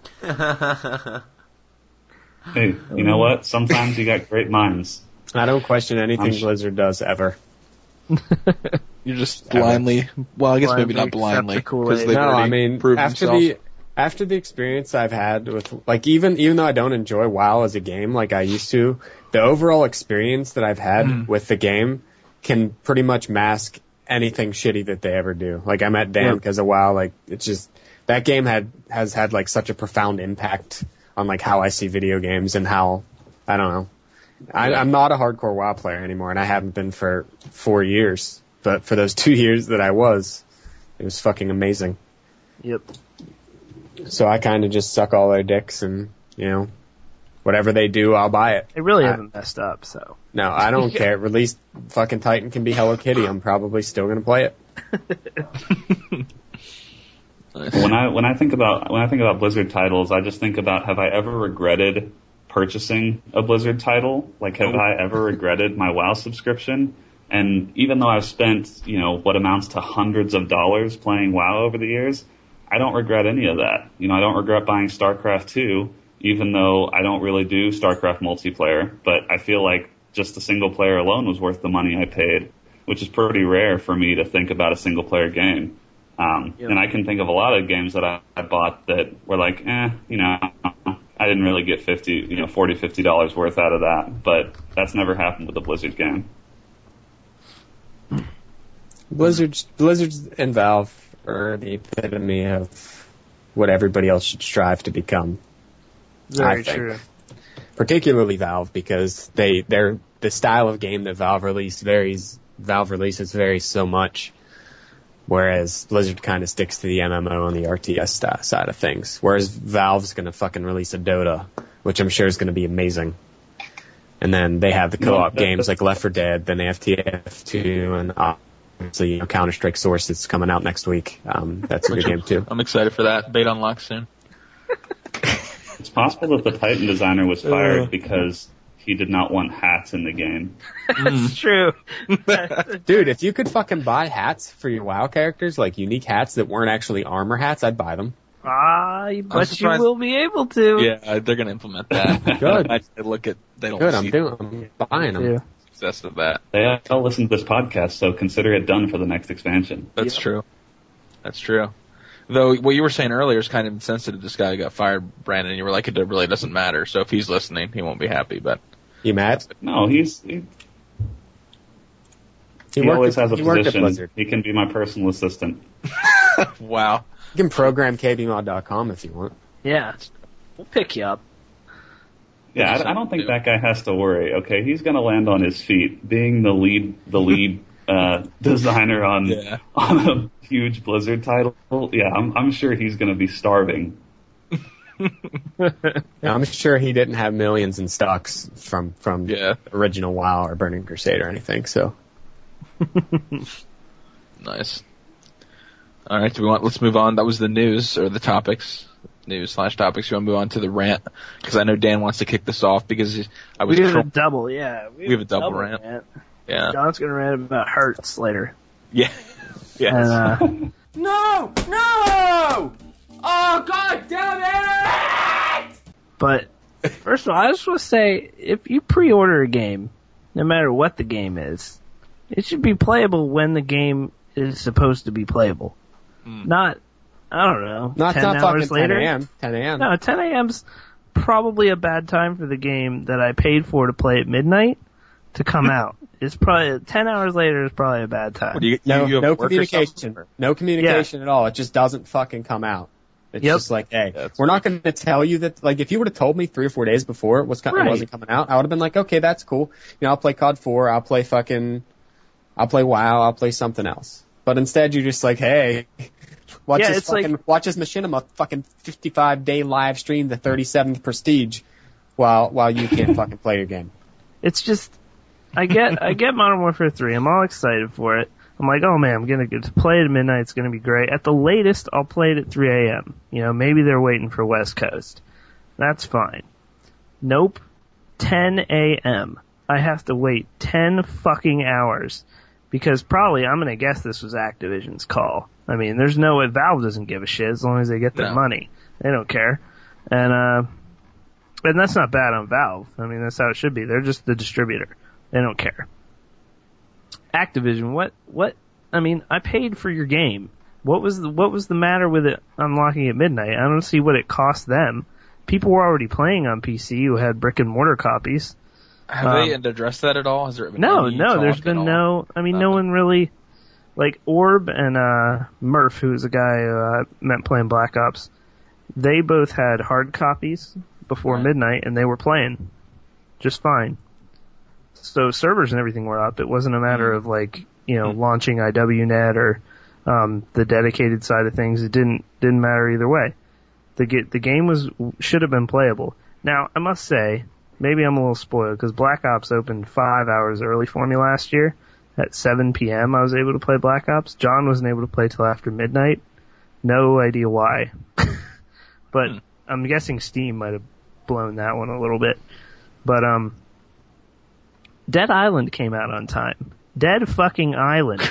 Hey, you know what? Sometimes you got great minds. I don't question anything Blizzard does, ever. You're just blindly, well, I guess maybe not blindly, because they've already proved themselves. After the experience I've had with, like, even though I don't enjoy WoW as a game like I used to, the overall experience that I've had with the game can pretty much mask anything shitty that they ever do. Like, I met Dan because of WoW. Like, it's just, that game has had like such a profound impact on like how I see video games and how, I don't know. I'm not a hardcore WoW player anymore, and I haven't been for 4 years. But for those 2 years that I was, it was fucking amazing. Yep. So I kind of just suck all their dicks, and, you know, whatever they do, I'll buy it. They really haven't messed up, so. No, I don't care. Release fucking Titan can be Hello Kitty. I'm probably still gonna play it. When I think about Blizzard titles, I just think about, have I ever regretted purchasing a Blizzard title? Like, have I ever regretted my WoW subscription? And even though I've spent, you know, what amounts to hundreds of dollars playing WoW over the years, I don't regret any of that. You know, I don't regret buying StarCraft 2, even though I don't really do StarCraft multiplayer, but I feel like just the single player alone was worth the money I paid, which is pretty rare for me to think about a single player game. And I can think of a lot of games that I bought that were like, you know, I didn't really get $40, $50 worth out of that, but that's never happened with a Blizzard game. Blizzard and Valve are the epitome of what everybody else should strive to become. Very true. Particularly Valve, because they're the style of game that Valve releases varies so much, whereas Blizzard kind of sticks to the MMO and the RTS side of things. Whereas Valve's going to fucking release a Dota, which I'm sure is going to be amazing. And then they have the co-op games like Left 4 Dead, then they have TF2, and obviously Counter-Strike Source that's coming out next week. That's a good game too. I'm excited for that. Beta unlock soon. It's possible that the Titan designer was fired because he did not want hats in the game. That's true. Dude, if you could fucking buy hats for your WoW characters, like unique hats that weren't actually armor hats, I'd buy them. But you will be able to. Yeah, they're going to implement that. Good. They don't Good, see I'm buying them. Yeah. success of that. They all listen to this podcast, so consider it done for the next expansion. That's true. That's true. Though what you were saying earlier is kind of insensitive. This guy got fired, Brandon, and you were like, it really doesn't matter. So if he's listening, he won't be happy. But you mad? No, he always has a position. He can be my personal assistant. Wow. You can program KBMOD.com if you want. Yeah. We'll pick you up. Yeah, I don't think that guy has to worry. Okay, he's going to land on his feet, being the lead designer on a huge Blizzard title. Yeah, I'm sure he's going to be starving. I'm sure he didn't have millions in stocks from original WoW or Burning Crusade or anything. So nice. All right, let's move on. That was the news or the topics. News/topics. You want to move on to the rant? Because I know Dan wants to kick this off because we have a double, yeah. We have a double rant. Yeah. John's going to rant about Hertz later. Yeah. Yes. And, No! Oh, God damn it! But, first of all, I just want to say, if you pre-order a game, no matter what the game is, it should be playable when the game is supposed to be playable. Not, I don't know, not 10 hours later. 10 a.m. No, 10 a.m.'s probably a bad time for the game that I paid for to play at midnight to come out. It's probably 10 hours later is probably a bad time. No communication. No communication at all. It just doesn't fucking come out. It's just like, hey, we're not going to tell you that. Like, if you would have told me 3 or 4 days before it wasn't coming out, I would have been like, okay, that's cool. You know, I'll play COD 4. I'll play WoW. I'll play something else. But instead, you're just like, hey, watch this Machinima fucking 55-day live stream the 37th Prestige while you can't fucking play your game. It's just, I get Modern Warfare 3. I'm all excited for it. I'm like, oh man, I'm gonna get to play it at midnight. It's gonna be great. At the latest, I'll play it at 3 a.m. You know, maybe they're waiting for West Coast. That's fine. Nope. 10 a.m. I have to wait 10 fucking hours. Because probably, I'm gonna guess this was Activision's call. I mean, there's no way Valve doesn't give a shit as long as they get their money. They don't care. And that's not bad on Valve. I mean, that's how it should be. They're just the distributor. They don't care. Activision, what? I mean, I paid for your game. What was the matter with it unlocking at midnight? I don't see what it cost them. People were already playing on PC who had brick and mortar copies. Have they addressed that at all? Has there been No, any no, talk there's at been all? no, I mean, no one really, like Orb and Murph, who's a guy who met playing Black Ops, they both had hard copies before midnight, and they were playing just fine. So servers and everything were up. It wasn't a matter of like, launching IWNet or the dedicated side of things. It didn't matter either way. The game should have been playable. Now, I must say, maybe I'm a little spoiled because Black Ops opened 5 hours early for me last year. At 7 p.m. I was able to play Black Ops. John wasn't able to play till after midnight. No idea why. But I'm guessing Steam might have blown that one a little bit. But Dead Island came out on time. Dead fucking Island.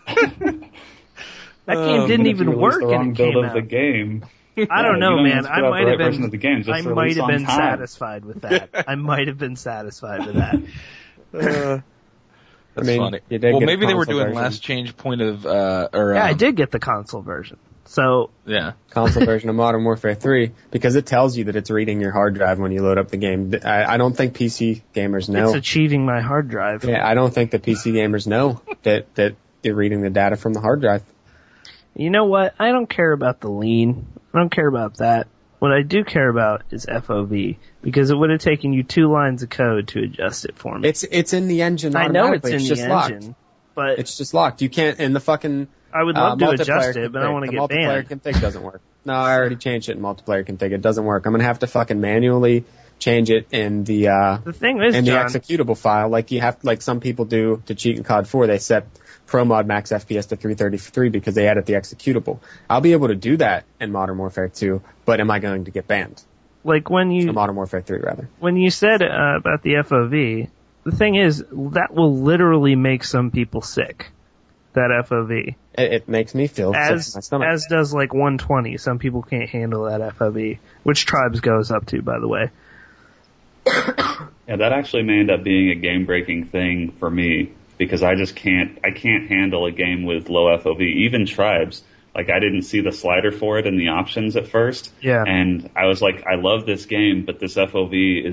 That game didn't even work and it came out. The game. I don't know, man. I might have been. Of the game, I might have been satisfied with that. I might have been satisfied with that. That's funny. Well, maybe they were doing last change point of. I did get the console version. So yeah, console version of Modern Warfare 3 because it tells you that it's reading your hard drive when you load up the game. I don't think PC gamers know. It's achieving my hard drive. Yeah, I don't think the PC gamers know that they're reading the data from the hard drive. You know what? I don't care about the lean. I don't care about that. What I do care about is FOV because it would have taken you 2 lines of code to adjust it for me. It's in the engine. I know it's in just the locked. engine, but it's just locked. You can't in the fucking. I would love to adjust it, but I don't want to get banned. Multiplayer config doesn't work. No, I already changed it in multiplayer config. It doesn't work. I'm gonna have to fucking manually change it in the thing is, in the John, executable file, like some people do to cheat in COD 4. They set ProMod max FPS to 333 because they added the executable. I'll be able to do that in Modern Warfare 2, but am I going to get banned? Like when you Modern Warfare 3 rather. When you said about the FOV, the thing is that will literally make some people sick. That FOV. It makes me feel sick in my stomach. As does like 120. Some people can't handle that FOV, which Tribes goes up to, by the way. Yeah, that actually may end up being a game-breaking thing for me because I can't handle a game with low FOV. Even Tribes, like I didn't see the slider for it in the options at first. Yeah. And I was like, I love this game, but this FOV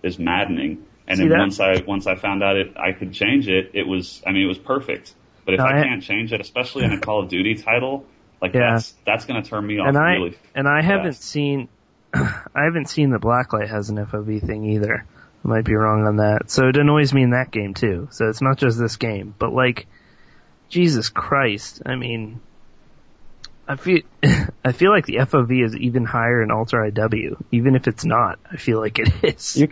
is maddening. And then once I found out I could change it, it was perfect. But if I can't change it, especially in a Call of Duty title, like that's going to turn me off really fast. And I haven't seen that Blacklight has an FOV thing either. I might be wrong on that. So it annoys me in that game too. So it's not just this game, but like, Jesus Christ. I mean, I feel like the FOV is even higher in Ultra IW. Even if it's not, I feel like it is. You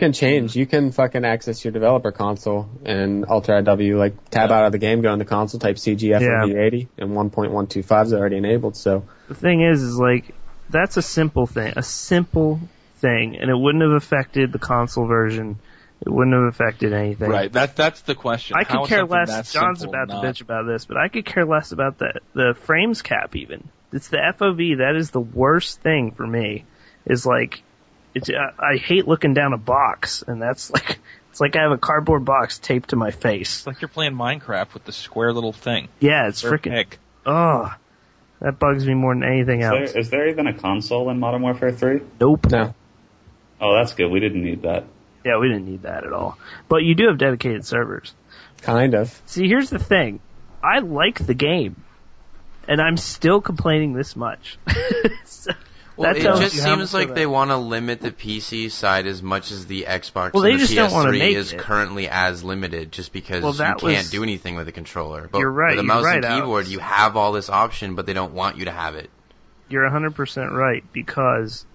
can fucking access your developer console in Ultra IW, like tab out of the game, go in the console, type CG FOV 80, and 1.125 is already enabled, so. The thing is like, that's a simple thing, and it wouldn't have affected the console version. It wouldn't have affected anything. Right, that's the question. I could care less, John's about to bitch about this, but I could care less about the frames cap even. It's the FOV, that is the worst thing for me, is like, I hate looking down a box, and that's like, it's like I have a cardboard box taped to my face. It's like you're playing Minecraft with the square little thing. Yeah, it's freaking, oh, that bugs me more than anything else. Is there even a console in Modern Warfare 3? Nope. No. Oh, that's good. We didn't need that. Yeah, we didn't need that at all. But you do have dedicated servers. Kind of. See, here's the thing. I like the game. And I'm still complaining this much. Well, it just seems like they want to limit the PC side as much as the Xbox and the just PS3 is currently as limited, just because you can't do anything with a controller. But you're right, with a mouse and keyboard, Alex. you have all this option, but they don't want you to have it. You're 100% right, because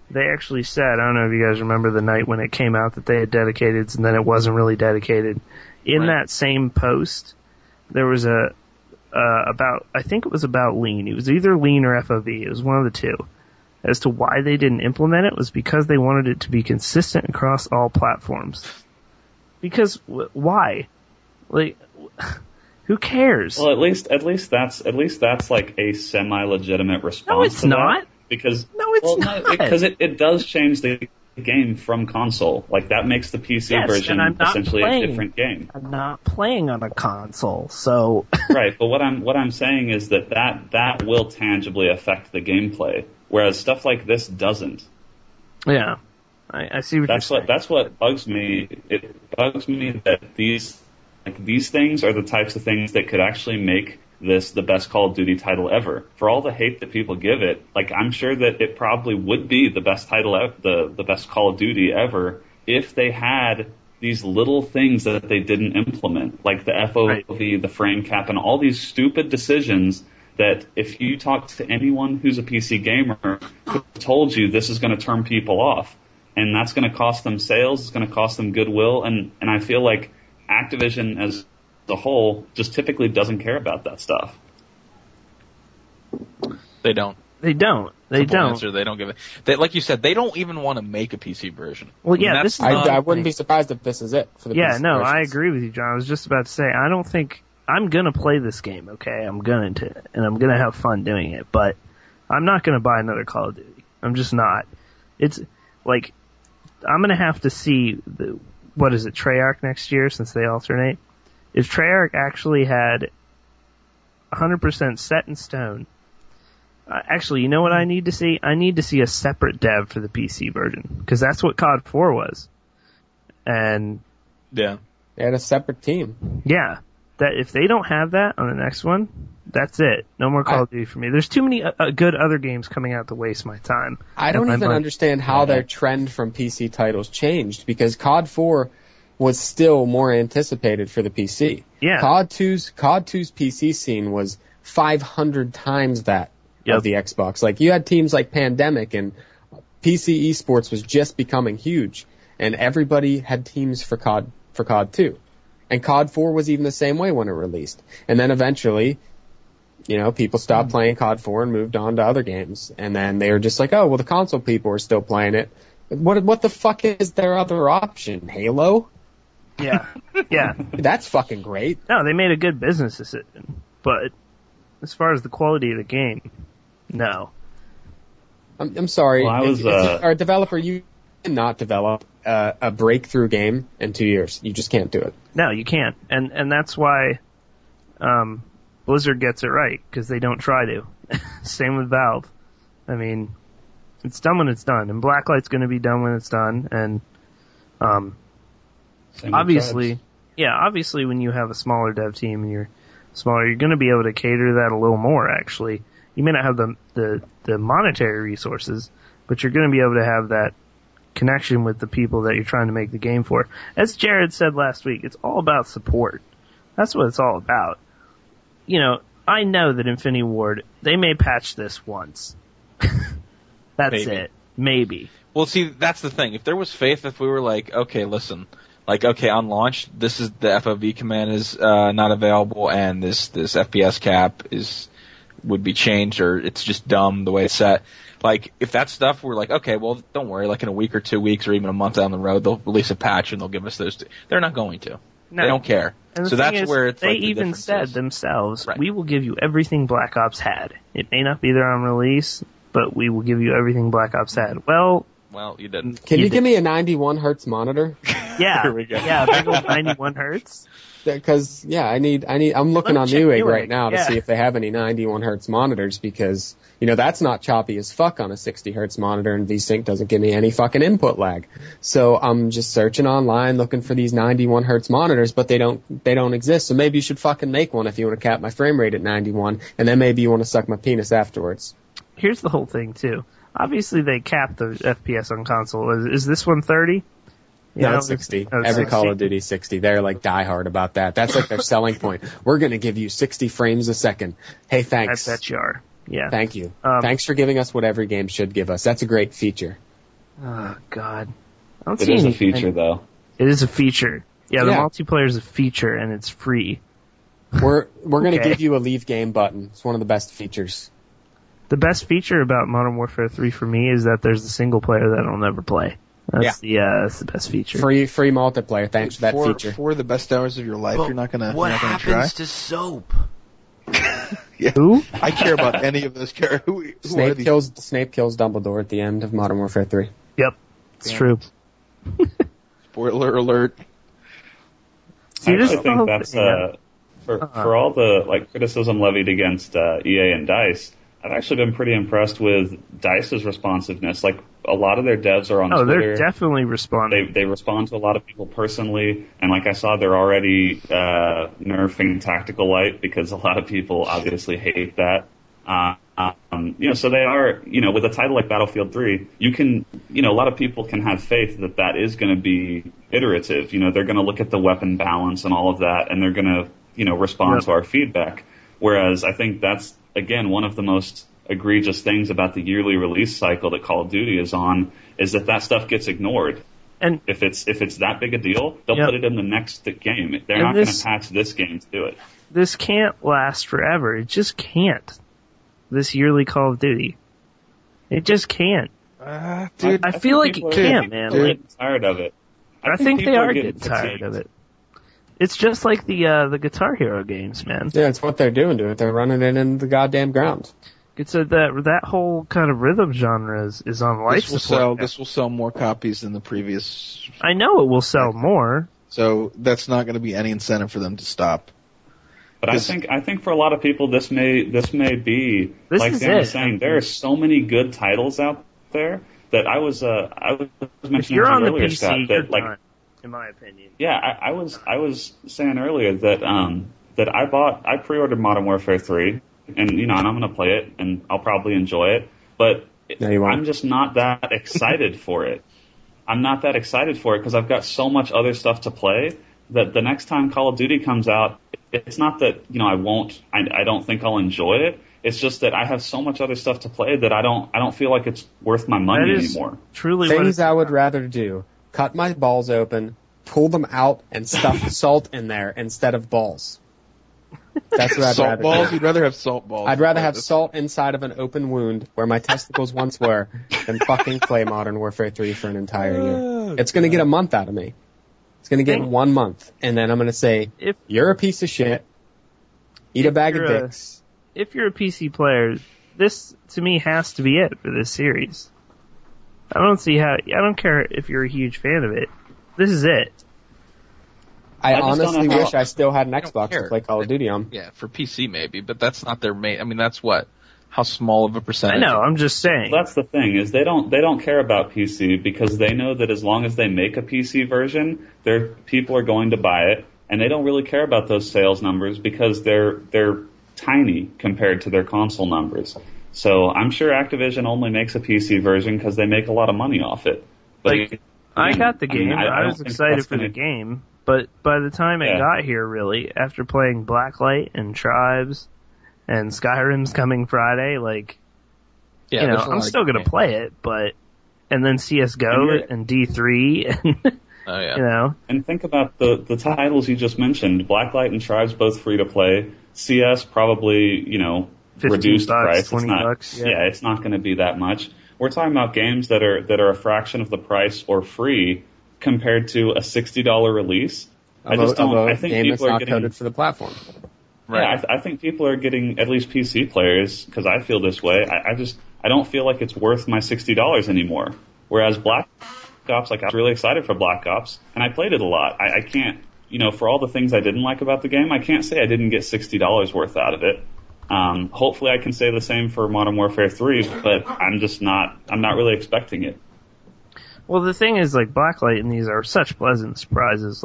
they actually said, I don't know if you guys remember the night when it came out that they had dedicated, and then it wasn't really dedicated. In that same post, there was I think it was about lean. It was either lean or FOV. It was one of the two. As to why they didn't implement it was because they wanted it to be consistent across all platforms. Because why? Like, who cares? Well, at least that's like a semi-legitimate response. No, it's not. Because not. Because it does change the game from console. Like that makes the PC version essentially a different game. I'm not playing on a console, so right. But what I'm saying is that will tangibly affect the gameplay, whereas stuff like this doesn't. Yeah. I see what you're saying. That's what bugs me. It bugs me that these things are the types of things that could actually make this the best Call of Duty title ever. For all the hate that people give it, like, I'm sure that it probably would be the best title, the best Call of Duty ever, if they had these little things that they didn't implement, like the FOV, the frame cap, and all these stupid decisions that if you talk to anyone who's a PC gamer, could have told you this is going to turn people off. And that's going to cost them sales, it's going to cost them goodwill, and I feel like Activision as a whole just typically doesn't care about that stuff. They don't. They don't. Answer, they don't give it. They, like you said, they don't even want to make a PC version. Well, yeah, this I wouldn't be surprised if this is it for the PC versions. I agree with you, John. I was just about to say, I don't think I'm gonna play this game. Okay, I'm going to, and I'm gonna have fun doing it. But I'm not gonna buy another Call of Duty. I'm just not. It's like I'm gonna have to see what is it, Treyarch next year since they alternate. If Treyarch actually had 100% set in stone. Actually, you know what I need to see? I need to see a separate dev for the PC version, because that's what COD 4 was. And yeah, they had a separate team. Yeah, that if they don't have that on the next one, that's it. No more Call of Duty for me. There's too many good other games coming out to waste my time. I don't even understand how their trend from PC titles changed, because COD 4 was still more anticipated for the PC. Yeah. COD 2's PC scene was 500 times that of the Xbox. Like, you had teams like Pandemic, and PC esports was just becoming huge, and everybody had teams for COD 2. And COD 4 was even the same way when it released. And then eventually, people stopped playing COD 4 and moved on to other games. And then they were just like, oh, well, the console people are still playing it. What the fuck is their other option? Halo? Yeah. Yeah. That's fucking great. No, they made a good business decision. But as far as the quality of the game, no. I'm sorry. Well, if you're a developer, you cannot develop a breakthrough game in 2 years. You just can't do it. No, you can't. And that's why Blizzard gets it right, because they don't try to. Same with Valve. I mean, it's done when it's done, and Blacklight's going to be done when it's done, and obviously when you have a smaller dev team and you're smaller, you're going to be able to cater to that a little more, actually. You may not have the monetary resources, but you're going to be able to have that connection with the people that you're trying to make the game for. As Jared said last week, it's all about support. That's what it's all about. I know that Infinity Ward, they may patch this once. That's it. Maybe. Well, see, that's the thing. If there was faith, if we were like, okay, listen, on launch, this is the FOV command is not available, and this FPS cap would be changed, or it's just dumb the way it's set. Like, if that stuff, we're like, okay, well, don't worry, like in a week or 2 weeks or even a month down the road, they'll release a patch and they'll give us those. They're not going to. No. They don't care. So that's where it's they like the even said themselves, right. We will give you everything Black Ops had. It may not be there on release, but we will give you everything Black Ops had. Well, you didn't. Can you give me a 91 hertz monitor? Yeah. Here we go. Yeah, big old 91 hertz. Because, I'm looking on Newegg right now to see if they have any 91 hertz monitors, because, that's not choppy as fuck on a 60 hertz monitor, and VSync doesn't give me any fucking input lag. So I'm just searching online looking for these 91 hertz monitors, but they don't exist. So maybe you should fucking make one if you want to cap my frame rate at 91, and then maybe you want to suck my penis afterwards. Here's the whole thing, too. Obviously, they capped the FPS on console. Is this one 30? No, it's 60. Every 60. Call of Duty 60. They're like diehard about that. That's like their selling point. We're going to give you 60 frames a second. Hey, thanks. I bet you are. Yeah. Thank you. Thanks for giving us what every game should give us. That's a great feature. Oh, God. It is a feature, though. It is a feature. Yeah, the multiplayer is a feature, and it's free. We're going to give you a leave game button. It's one of the best features. The best feature about Modern Warfare 3 for me is that there's a single player that I'll never play. That's the best feature. Free multiplayer. Thanks for that feature. For the best hours of your life, you're not gonna. What happens try? to Soap? Yeah. Who? I care about any of those characters. Snape kills Dumbledore at the end of Modern Warfare 3. Yep, it's true. Spoiler alert. I actually think that's for all the criticism levied against EA and DICE. I've actually been pretty impressed with DICE's responsiveness. Like, a lot of their devs are on Oh, Twitter. they're definitely responding. They respond to a lot of people personally, and like I saw, they're already nerfing Tactical Light because a lot of people obviously hate that. So they are, with a title like Battlefield 3, you can, a lot of people can have faith that is going to be iterative. They're going to look at the weapon balance and all of that, and they're going to, respond to our feedback. Whereas I think that's, again, one of the most egregious things about the yearly release cycle that Call of Duty is on, is that stuff gets ignored. And if it's that big a deal, they'll put it in the next game. They're not going to patch this game to do it. This can't last forever. It just can't. This yearly Call of Duty. It just can't. Dude, I feel like it can't, man. Getting tired of it. I think they are getting tired of it. It's just like the Guitar Hero games, man. Yeah, it's what they're doing to it. They're running it in the goddamn ground. It's that whole kind of rhythm genre is on life support. This will sell more copies than the previous. I know it will sell more. So that's not going to be any incentive for them to stop. But I think for a lot of people this may be like Dan was saying, there are so many good titles out there that I was mentioning earlier, Scott, that like done, in my opinion. Yeah, I was saying earlier that I pre-ordered Modern Warfare 3, and and I'm going to play it and I'll probably enjoy it, but I'm just not that excited for it. I'm not that excited for it because I've got so much other stuff to play that the next time Call of Duty comes out, it's not that, I don't think I'll enjoy it. It's just that I have so much other stuff to play that I don't feel like it's worth my money anymore. Truly things I would rather do. Cut my balls open, pull them out, and stuff salt in there instead of balls. That's what I'd salt rather balls? do. You'd rather have salt balls. I'd rather have salt inside of an open wound where my testicles once were than fucking play Modern Warfare 3 for an entire year. It's going to get a month out of me. It's going to get 1 month, and then I'm going to say, you're a piece of shit, eat a bag of dicks. If you're a PC player, this, to me, has to be it for this series. I don't care if you're a huge fan of it. This is it. I honestly wish I still had an Xbox to play Call of Duty on. Yeah, for PC maybe, but that's not their main. I mean, that's how small of a percentage. I know. I'm just saying. Well, that's the thing is they don't care about PC because they know that as long as they make a PC version, people are going to buy it, and they don't really care about those sales numbers because they're tiny compared to their console numbers. So I'm sure Activision only makes a PC version because they make a lot of money off it. But I got the game. I was excited for the game. But by the time it got here, really, after playing Blacklight and Tribes and Skyrim's coming Friday, I'm still going to play it, and then CSGO and D3, and, And think about the titles you just mentioned. Blacklight and Tribes both free to play. CS probably, reduced price. $20. It's not going to be that much. We're talking about games that are a fraction of the price or free compared to a $60 release. I think people are getting coded for the platform. Right. Yeah, I think people are getting, at least PC players, because I feel this way. I don't feel like it's worth my $60 anymore. Whereas Black Ops, I was really excited for Black Ops, and I played it a lot. I can't, for all the things I didn't like about the game, I can't say I didn't get $60 worth out of it. Hopefully I can say the same for Modern Warfare 3, but I'm not really expecting it. Well, the thing is, Blacklight and these are such pleasant surprises.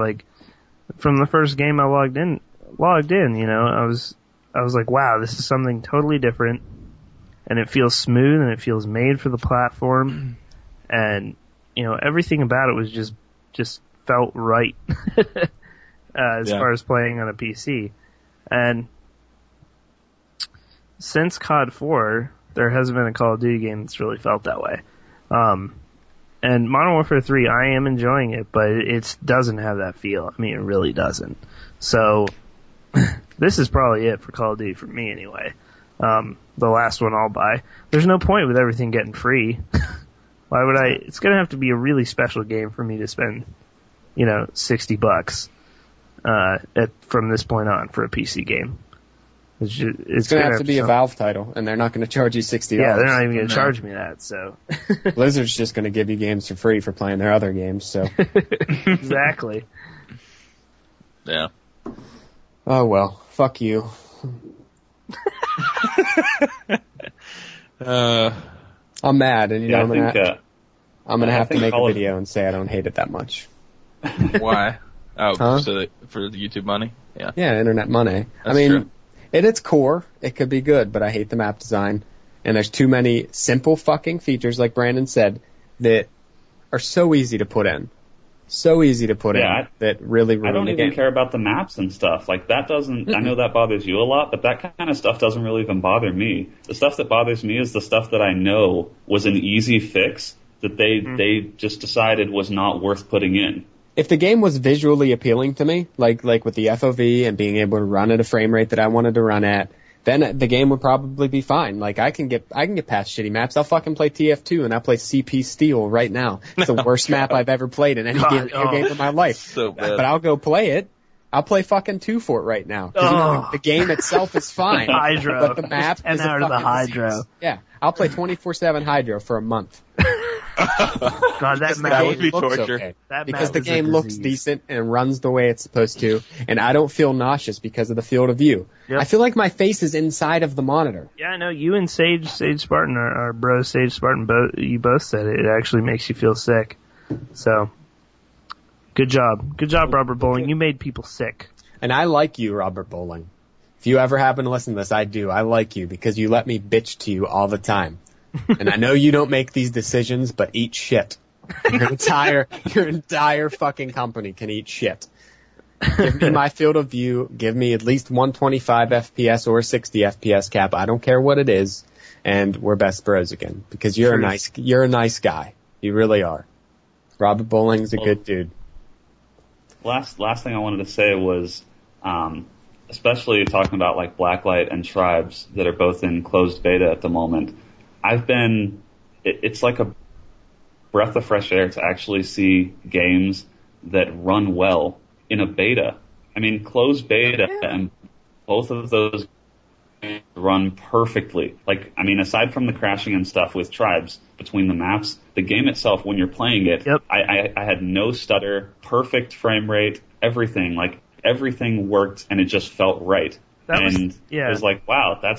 From the first game I logged in, I was like, wow, this is something totally different, and it feels smooth, and it feels made for the platform, and, everything about it was just felt right, as far as playing on a PC. And since COD 4, there hasn't been a Call of Duty game that's really felt that way. And Modern Warfare 3, I am enjoying it, but it doesn't have that feel. I mean, it really doesn't. So, this is probably it for Call of Duty for me anyway. The last one I'll buy. There's no point with everything getting free. Why would I? It's gonna have to be a really special game for me to spend, $60, from this point on for a PC game. It's going to have to be a Valve title, and they're not going to charge you $60. Yeah, they're not even going to charge me that, so. Blizzard's just going to give you games for free for playing their other games, so. Exactly. Yeah. Oh, well. Fuck you. I'm mad, and Yeah, I'm gonna have to think make a Call of- video and say I don't hate it that much. Why? Oh, Huh? for the YouTube money? Yeah. Yeah, internet money. That's I mean, true. at its core, it could be good, but I hate the map design. And there's too many simple fucking features, like Brandon said, that are so easy to put in. So easy to put in that really ruin I don't the even game. care about the maps and stuff. Like, that doesn't, I know that bothers you a lot, but that kind of stuff doesn't really even bother me. The stuff that bothers me is the stuff that I know was an easy fix that they just decided was not worth putting in. If the game was visually appealing to me, like with the FOV and being able to run at a frame rate that I wanted to run at, then the game would probably be fine. Like, I can get past shitty maps. I'll fucking play TF2 and I'll play CP Steel right now. It's the worst map I've ever played in any game of my life. So bad. But I'll go play it. I'll play fucking 2 for it right now. 'Cause, the game itself is fine. Hydro. But the map is out of the fucking Hydro. disease. Yeah. I'll play 24/7 Hydro for a month. God, that That would map. be looks torture. okay. That Because map the is a game looks disease. decent and runs the way it's supposed to, and I don't feel nauseous because of the field of view. Yep. I feel like my face is inside of the monitor. Yeah, I know. You and Sage Spartan, our bro Sage Spartan, you both said it. It actually makes you feel sick. So, good job. Good job, Robert Bowling. You made people sick. And I like you, Robert Bowling. If you ever happen to listen to this, I do. I like you because you let me bitch to you all the time. And I know you don't make these decisions, but eat shit. Your entire fucking company can eat shit. Give me my field of view. Give me at least 125 FPS or 60 FPS cap. I don't care what it is. And we're best bros again. Because you're a nice guy. You really are. Robert Bowling's a good dude. Last thing I wanted to say was, especially talking about like Blacklight and Tribes that are both in closed beta at the moment. It's like a breath of fresh air to actually see games that run well in a beta. I mean, closed beta and both of those games run perfectly. Like, I mean, aside from the crashing and stuff with Tribes between the maps, the game itself, when you're playing it, I had no stutter, perfect frame rate, everything. Like, everything worked and it just felt right. It was like, wow, I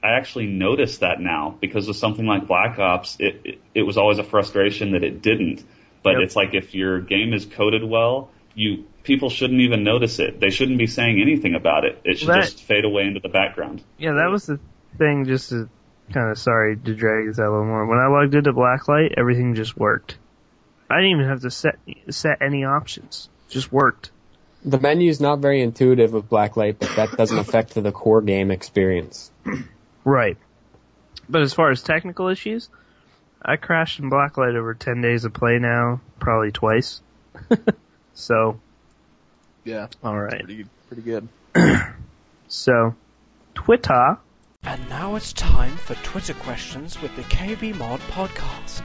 actually noticed that now because of something like Black Ops. It was always a frustration that it didn't. But it's like if your game is coded well, people shouldn't even notice it. They shouldn't be saying anything about it. It should just fade away into the background. Yeah, that was the thing, just to kind of, sorry to drag this out a little more. When I logged into Blacklight, everything just worked. I didn't even have to set any options. Just worked. The menu's not very intuitive with Blacklight, but that doesn't affect the core game experience. Right. But as far as technical issues, I crashed in Blacklight over 10 days of play now, probably twice. So. Yeah. Alright. Pretty good. So, Twitter. And now it's time for Twitter questions with the KBMOD podcast.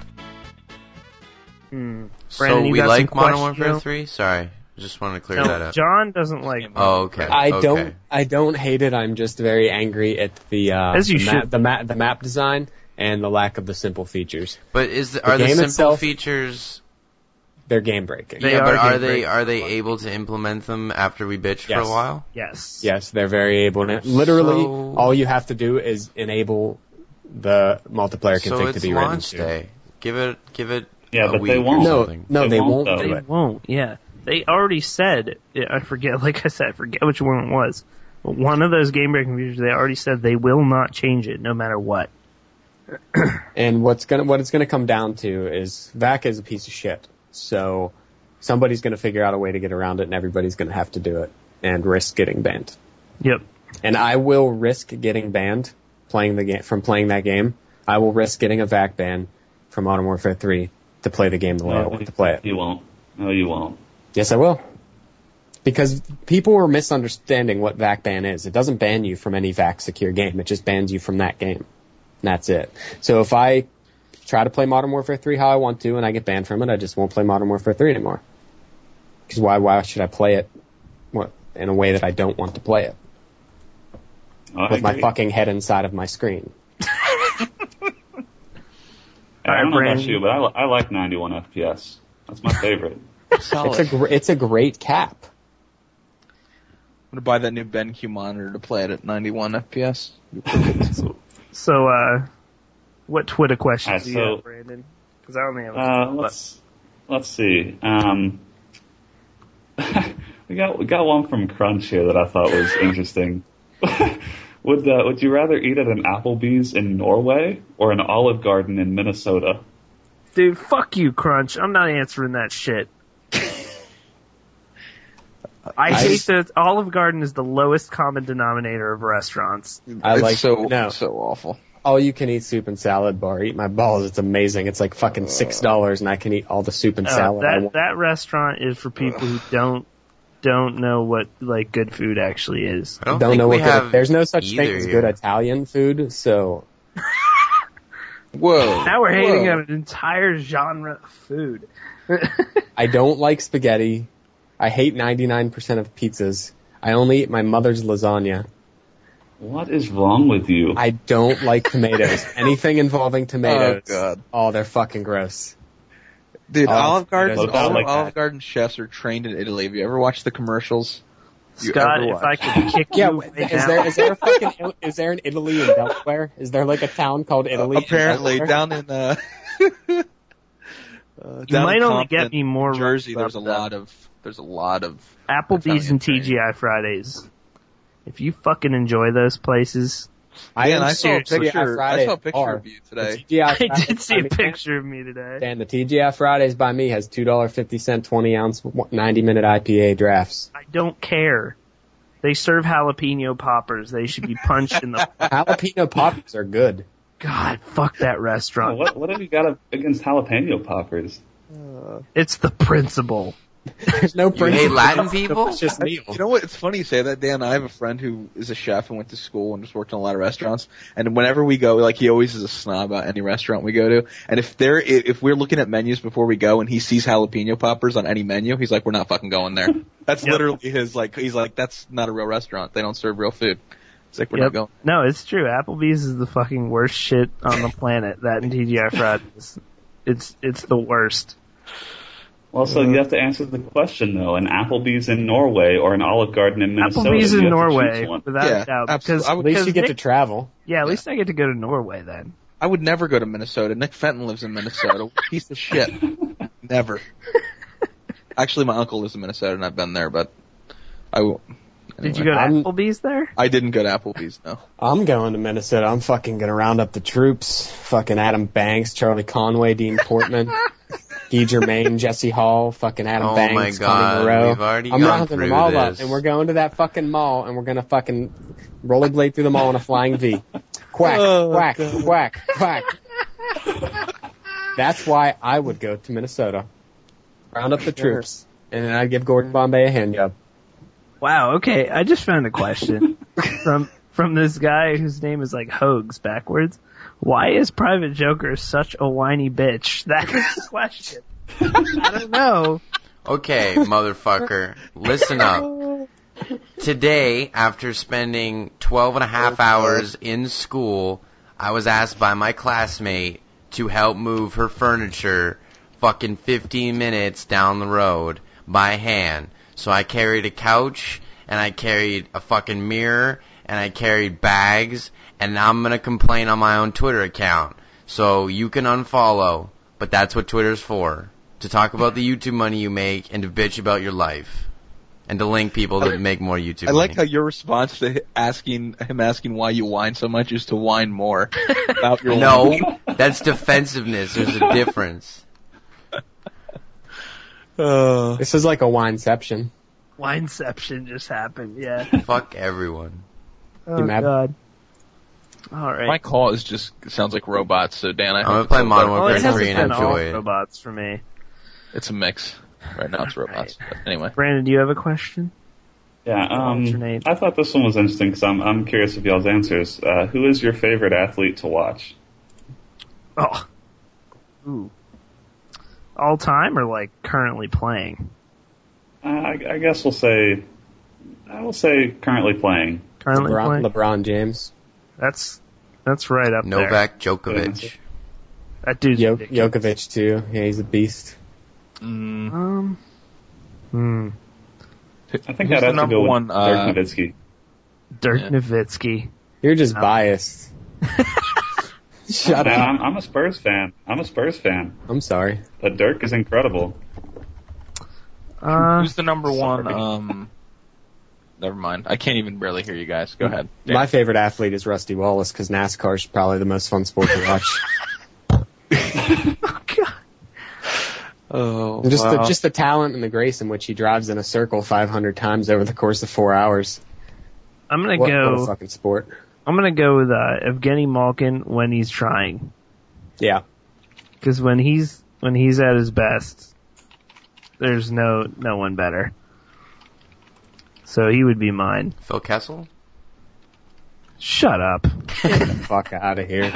Brandon, So you we got like some Modern questions? Warfare 3? Sorry. Just wanted to clear that up. John doesn't like. Oh, okay. I don't hate it. I'm just very angry at the map design and the lack of the simple features. But are the game simple itself, features? They're game breaking. But are they able to implement them after we bitch for a while? Yes. Yes, they're very able. Literally, all you have to do is enable the multiplayer config to be ready. So it's launch day. Give it. Yeah, a but week they won't. Or something. No, they won't. They won't. Yeah. They already said, I forget which one it was. But one of those game breaking features, they already said they will not change it no matter what. And what it's gonna come down to is VAC is a piece of shit. So somebody's gonna figure out a way to get around it, and everybody's gonna have to do it and risk getting banned. Yep. And I will risk getting banned playing that game. I will risk getting a VAC ban from Modern Warfare 3 to play the game the way I want to play it. You won't. No, you won't. Yes, I will. Because people are misunderstanding what VAC ban is. It doesn't ban you from any VAC secure game. It just bans you from that game. And that's it. So if I try to play Modern Warfare 3 how I want to and I get banned from it, I just won't play Modern Warfare 3 anymore. Because why should I play it in a way that I don't want to play it? With my fucking head inside of my screen. I don't know about you, but I like 91 FPS. That's my favorite. It's a great cap. I'm gonna buy that new BenQ monitor to play it at 91 FPS. What Twitter questions Alright, do you so- have, Brandon? Because I only have a let's see. we got one from Crunch here that I thought was interesting. Would you rather eat at an Applebee's in Norway or an Olive Garden in Minnesota? Dude, fuck you, Crunch. I'm not answering that shit. I hate that Olive Garden is the lowest common denominator of restaurants. It's so awful. All you can eat soup and salad bar. Eat my balls. It's amazing. It's like fucking $6 and I can eat all the soup and salad I want. That restaurant is for people who don't know what like good food actually is. I don't think know we what have good, there's no such thing either as here. good Italian food, so Whoa. Now we're hating on an entire genre of food. I don't like spaghetti. I hate 99% of pizzas. I only eat my mother's lasagna. What is wrong with you? I don't like tomatoes. Anything involving tomatoes. Oh, God. Oh, they're fucking gross. Dude, Olive Garden, Garden, all like Olive that. Garden chefs are trained in Italy. Have you ever watched the commercials? You Scott, ever if I watch? could kick Yeah, you right now. is there an Italy in Delaware? Is there like a town called Italy? in Apparently, Delaware? down in You down might in only Compton, get me more Jersey. riled up There's a lot of Applebee's Italian and training. TGI Fridays. If you fucking enjoy those places, I Man, am I saw a seriously picture. Friday I saw a picture bar. of you today. The TGI I Fridays did see by a me- picture of me today. Dan, the TGI Fridays by me has $2.50 20-ounce 90-minute IPA drafts. I don't care. They serve jalapeno poppers. They should be punched in the... Jalapeno poppers are good. God, fuck that Oh, restaurant. what have you got against jalapeno poppers? It's the principle. There's no You hate Latin people? It's just meal. You know what? It's funny you say that, Dan. I have a friend who is a chef and went to school and just worked in a lot of restaurants. And whenever we go, like he always is a snob about any restaurant we go to. And if we're looking at menus before we go and he sees jalapeno poppers on any menu, he's like, "We're not fucking going there." That's literally his like. He's like, "That's not a real restaurant. They don't serve real food." It's like we're not going. No, it's true. Applebee's is the fucking worst shit on the planet. That and TGI Fridays. It's the worst. Well, so you have to answer the question though: an Applebee's in Norway or an Olive Garden in Minnesota? Applebee's You in have to choose Norway, one. without Yeah, a doubt. absolutely. Because I At least you get Nick, to travel. at least I get to go to Norway then. I would never go to Minnesota. Nick Fenton lives in Minnesota. Piece of shit. Never. Actually, my uncle lives in Minnesota, and I've been there, but I will. Did you go to I'm- Applebee's there? I didn't go to Applebee's, no. I'm going to Minnesota. I'm fucking gonna round up the troops. Fucking Adam Banks, Charlie Conway, Dean Portman, Guy Germain, Jesse Hall, fucking Adam Oh Banks, my Connie God, Moreau. we've already I'm gone rounding through them all this. up, and we're going to that fucking mall, and we're gonna fucking rollerblade through the mall in a flying V. Quack, quack, quack, quack. That's why I would go to Minnesota. Round up the troops, and then I'd give Gordon Bombay a hand job. Wow, okay. I just found a question from this guy whose name is like Hoax backwards. Why is Private Joker such a whiny bitch? That is the question. I don't know. Okay, motherfucker, listen up. Today, after spending 12 and a half hours in school, I was asked by my classmate to help move her furniture fucking 15 minutes down the road by hand. So I carried a couch, and I carried a fucking mirror, and I carried bags, and now I'm gonna complain on my own Twitter account. So you can unfollow, but that's what Twitter's for. To talk about the YouTube money you make, and to bitch about your life. And to link people that make more YouTube I money. like how your response to him asking why you whine so much is to whine more about your life. No, that's defensiveness. There's a difference. This is like a wineception. Wineception just happened, yeah. Fuck everyone. Oh, You mad? God. Alright. My call is just sounds like robots. So Dan, I I'm hope gonna it's play a Modern better- Well, it Warfare hasn't 3 and been all enjoy it. robots for me. It's a mix. Right now it's robots. But anyway, Brandon, do you have a question? Yeah, Alternate. I thought this one was interesting because I'm curious of y'all's answers. Who is your favorite athlete to watch? Oh. Ooh. All time or like currently playing? I guess I will say currently playing. Currently playing? LeBron James. That's right up there. Novak Djokovic. That dude's ridiculous. Djokovic too. Yeah, he's a beast. I think Who's I'd the have to number go with one, Dirk Nowitzki. Dirk Yeah. Nowitzki. You're just biased. Shut Man, up. I'm a Spurs fan. I'm sorry. But Dirk is incredible. Who's the number one? Never mind. I can't even barely hear you guys. Go ahead. My favorite athlete is Rusty Wallace because NASCAR's probably the most fun sport to watch. Oh, Just the talent and the grace in which he drives in a circle 500 times over the course of 4 hours. I'm gonna What go. a fucking sport. I'm gonna go with Evgeny Malkin when he's trying, Yeah. because when he's at his best, there's no one better. So he would be mine. Phil Kessel? Shut up. Get the fuck out of here.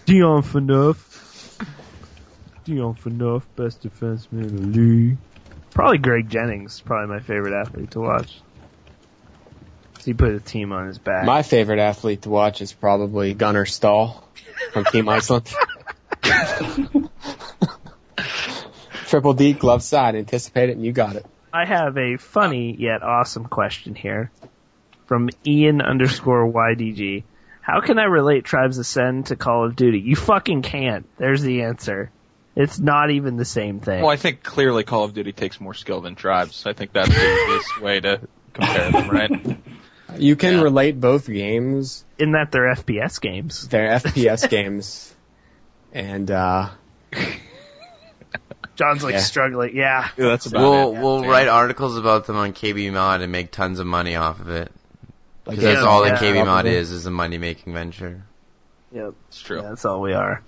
Dion Phaneuf, best defenseman in the league. Probably Greg Jennings, probably my favorite athlete to watch. He put a team on his back. My favorite athlete to watch is probably Gunnar Stahl from Team Iceland. Triple D, glove side, anticipate it, and you got it. I have a funny yet awesome question here from Ian_YDG. How can I relate Tribes Ascend to Call of Duty? You fucking can't. There's the answer. It's not even the same thing. Well, I think clearly Call of Duty takes more skill than Tribes. I think that's the easiest way to compare them, right? You can relate both games. In that they're FPS games. They're FPS games. And, John's struggling. Yeah. That's about it. We'll write articles about them on KBMOD and make tons of money off of it. Because that's all that KBMOD is a money-making venture. Yep. It's true. Yeah, that's all we are.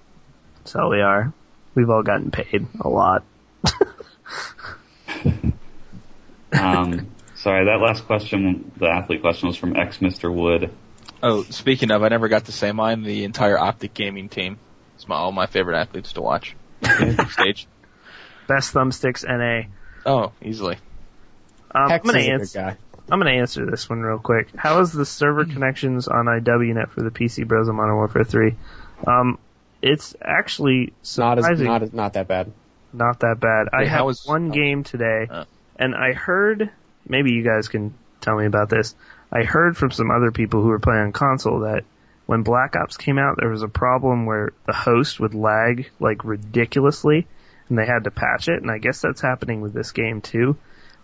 That's all we are. We've all gotten paid a lot. Sorry, that last question, the athlete question, was from Mr. Wood. Oh, speaking of, I never got to say mine. The entire Optic Gaming team. It's all my favorite athletes to watch. Stage. Best thumbsticks NA. Oh, easily. I'm Hex is a good guy. going to answer this one real quick. How is the server connections on IWNet for the PC Bros on Modern Warfare 3? It's actually surprising. Not that bad. Not that bad. I had one game today, and I heard, maybe you guys can tell me about this, I heard from some other people who were playing on console that when Black Ops came out, there was a problem where the host would lag, ridiculously, and they had to patch it, and I guess that's happening with this game, too.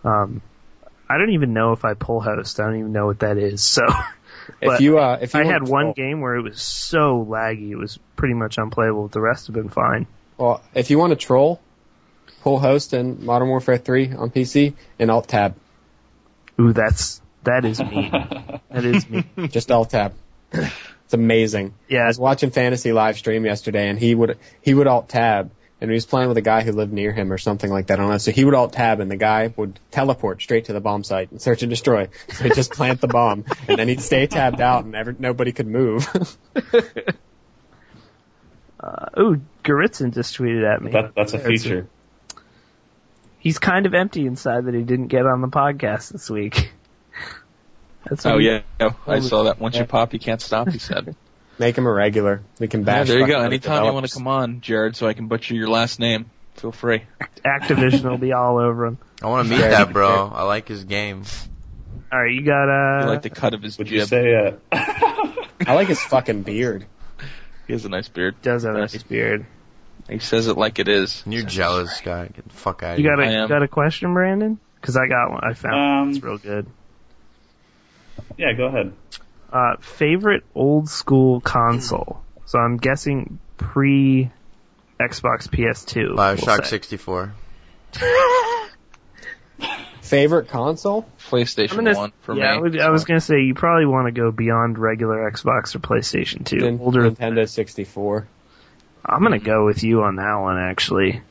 I don't even know if I pull host. I don't even know what that is, so... If you I had one game where it was so laggy, it was pretty much unplayable. The rest have been fine. Well, if you want to troll, pull host in Modern Warfare 3 on PC and Alt Tab. Ooh, that is me. That is me. Just Alt Tab. It's amazing. Yeah. I was watching Fantasy live stream yesterday, and he would Alt Tab, and he was playing with a guy who lived near him or something like that. I don't know. So he would Alt Tab, and the guy would teleport straight to the bomb site and search and destroy. So he'd just plant the bomb, and then he'd stay tabbed out, and nobody could move. Ooh, Goritzin just tweeted at me. That's a feature. He's kind of empty inside that he didn't get on the podcast this week. I saw that. Once you pop, you can't stop, he said. Make him a regular. We can bash. There you go. Anytime you want to come on, Jared, so I can butcher your last name, feel free. Activision will be all over him. I want to meet that bro. I like his game. All right, you got You like the cut of his Would jib. you say, I like his fucking beard. He has a nice beard. Does have a nice beard. He says it like it is. You're jealous, guy. Get the fuck out of You here. got a question, Brandon? Because I got one. I found it's real good. Yeah, go ahead. Favorite old school console? So I'm guessing pre Xbox PS2. BioShock 64. Favorite console? PlayStation 1 for me. I was going to say you probably want to go beyond regular Xbox or PlayStation 2. Older Nintendo 64. I'm going to go with you on that one, actually.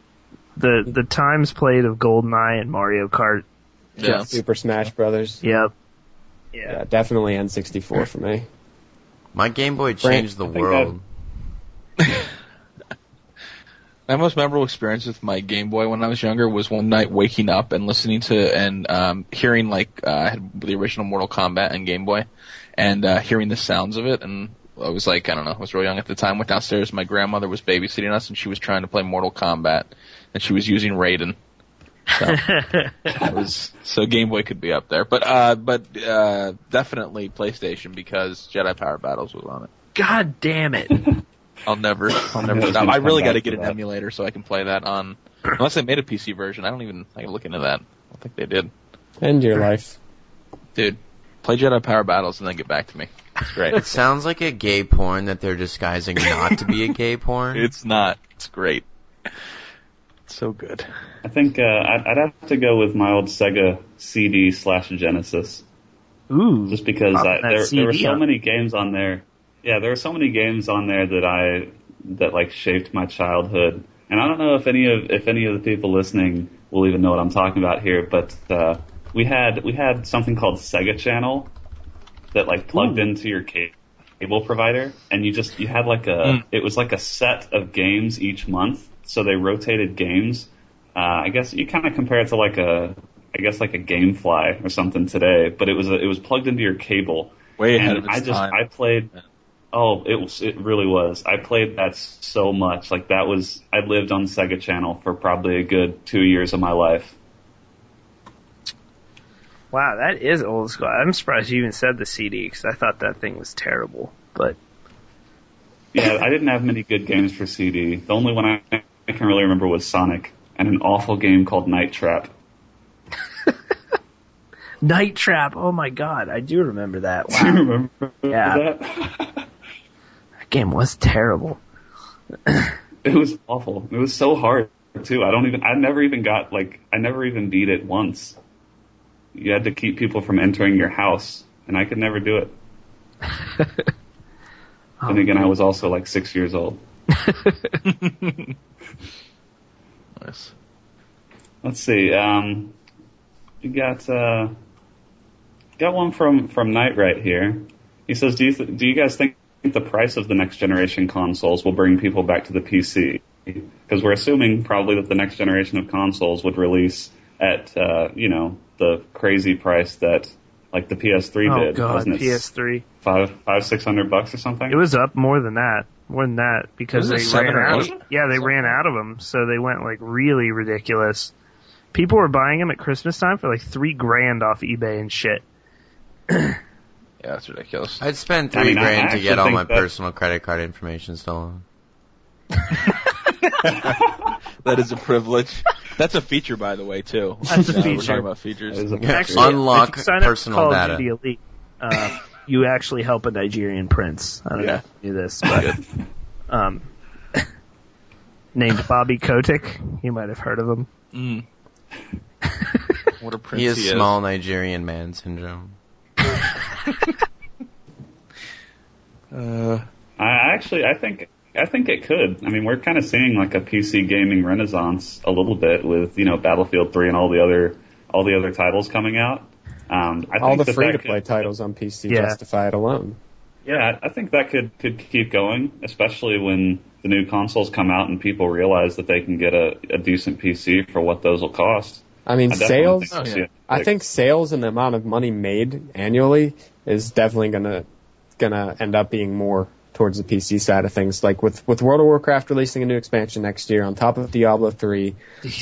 The times played of GoldenEye and Mario Kart. Yeah. Super Smash Brothers. Yep. Yeah, definitely N64 for me. My Game Boy changed the world. My most memorable experience with my Game Boy when I was younger was one night waking up and listening to and hearing I had the original Mortal Kombat and Game Boy, and hearing the sounds of it, and I was I don't know, I was real young at the time. Went downstairs, my grandmother was babysitting us, and she was trying to play Mortal Kombat, and she was using Raiden. So Game Boy could be up there, but definitely PlayStation because Jedi Power Battles was on it. God damn it. I'll never stop. I really got to get an emulator so I can play that on. Unless they made a PC version, I can look into that. I don't think they did. End your life. Dude, play Jedi Power Battles and then get back to me. It's great. It sounds like a gay porn that they're disguising not to be a gay porn. It's not. It's great. It's so good. I think I'd have to go with my old Sega CD/Genesis. Ooh. Just because there were so many games on there. Yeah, there were so many games on there that like shaped my childhood. And I don't know if any of the people listening will even know what I'm talking about here, but we had something called Sega Channel that like plugged into your cable provider, and you had like it was like a set of games each month, so they rotated games. I guess you kind of compare it to like a GameFly or something today, but it was plugged into your cable. Way ahead of its time. I played. Oh, it really was. I played that so much. Like I lived on Sega Channel for probably a good 2 years of my life. Wow, that is old school. I'm surprised you even said the CD, because I thought that thing was terrible. But yeah, I didn't have many good games for CD. The only one I can really remember was Sonic, and an awful game called Night Trap. Night Trap, oh my god, I do remember that. Wow. Do you remember that? That game was terrible. It was awful. It was so hard too. I never even beat it once. You had to keep people from entering your house, and I could never do it. And again, I was also like 6 years old. Nice. Let's see. You got one from Knight right here. He says, do you guys think the price of the next generation consoles will bring people back to the PC? Because we're assuming probably that the next generation of consoles would release at the crazy price that like the PS3 did. Oh god, wasn't it PS3. $500-600 or something? It was up more than that, because they ran out. They ran out of them, so they went like really ridiculous. People were buying them at Christmas time for like $3,000 off eBay and shit. Yeah, that's ridiculous. I'd spend $3,000 to get all my personal credit card information stolen. That is a privilege. That's a feature, by the way, too. That's a feature. We're talking about features. Actually, unlock if you sign personal up to data. Call of Duty Elite, you actually help a Nigerian prince. I don't know if you knew this, but named Bobby Kotick. You might have heard of him. Mm. What a prince He has is. small Nigerian man syndrome. I think it could. I mean, we're kind of seeing like a PC gaming renaissance a little bit with Battlefield 3 and all the other titles coming out. All the free-to-play titles on PC justify it alone. Yeah, I think that could keep going, especially when the new consoles come out and people realize that they can get a decent PC for what those will cost. I mean, sales. I think sales and the amount of money made annually is definitely gonna end up being more towards the PC side of things. Like with World of Warcraft releasing a new expansion next year, on top of Diablo 3,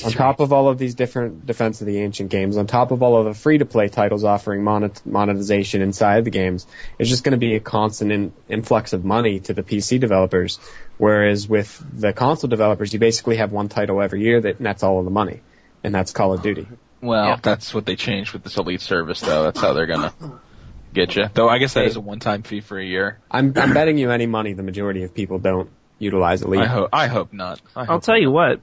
on top of all of these different Defense of the Ancient games, on top of all of the free-to-play titles offering monetization inside the games, it's just going to be a constant influx of money to the PC developers. Whereas with the console developers, you basically have one title every year that nets all of the money, and that's Call of Duty. Well, that's what they changed with this Elite service, though. That's how they're going to get you. Though I guess that is a one-time fee for a year. I'm betting you any money the majority of people don't utilize Elite. I hope not. I'll tell you what.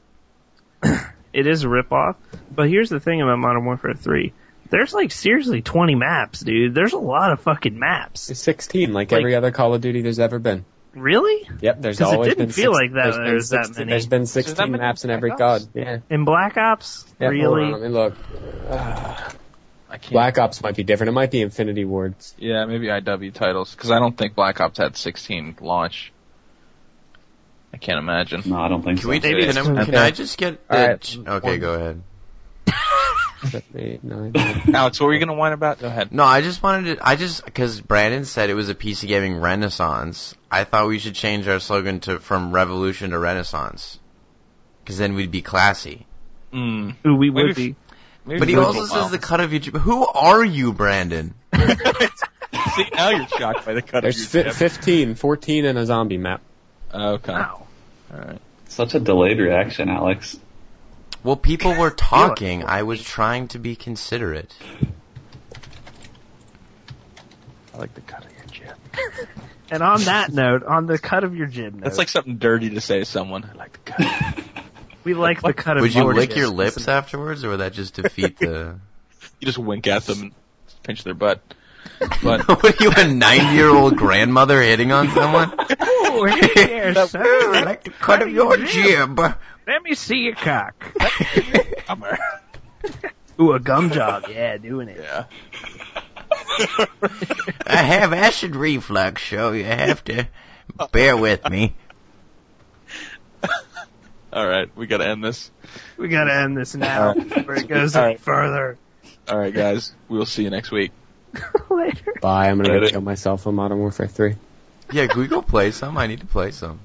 It is a ripoff, but here's the thing about Modern Warfare 3. There's like seriously 20 maps, dude. There's a lot of fucking maps. It's 16, like every other Call of Duty there's ever been. Really? Yep, there's always been. Because it didn't feel like that. There's that many. There's been 16 maps in every COD. Yeah. In Black Ops? Yeah, really? Hold on, let me look. Black Ops might be different. It might be Infinity Wards. Yeah, maybe IW titles, because I don't think Black Ops had 16 launch. I can't imagine. No, I don't think so. Can I just get Okay, go ahead. 7, 8, 9, Alex, what were you going to whine about? Go ahead. No, because Brandon said it was a PC gaming renaissance, I thought we should change our slogan from revolution to renaissance. Because then we'd be classy. Ooh, we would be. But he also says the cut of YouTube. Who are you, Brandon? See, See, now you're shocked by the cut There's of your jib. 15, 14 in a zombie map. Okay. Wow. All right. Such a delayed reaction, Alex. Well, people were talking. I was trying to be considerate. I like the cut of your jib. And on that note, on the cut of your jib note, That's like something dirty to say to someone. I like the cut. we like the cut of Would you your lick jib. your lips afterwards, or would that just defeat the... You just wink at them and pinch their butt. But What are you, a 90-year-old grandmother hitting on someone? Oh, here, son. I like the cut of your jib. Let me see your cock. Bummer. Ooh, a gum job. Yeah, doing it. Yeah. I have acid reflux, so you have to bear with me. All right, we gotta end this. We gotta end this now before it goes any further. All right, guys. We'll see you next week. Later. Bye. I'm gonna go kill myself on Modern Warfare 3. Yeah, can we go play some? I need to play some.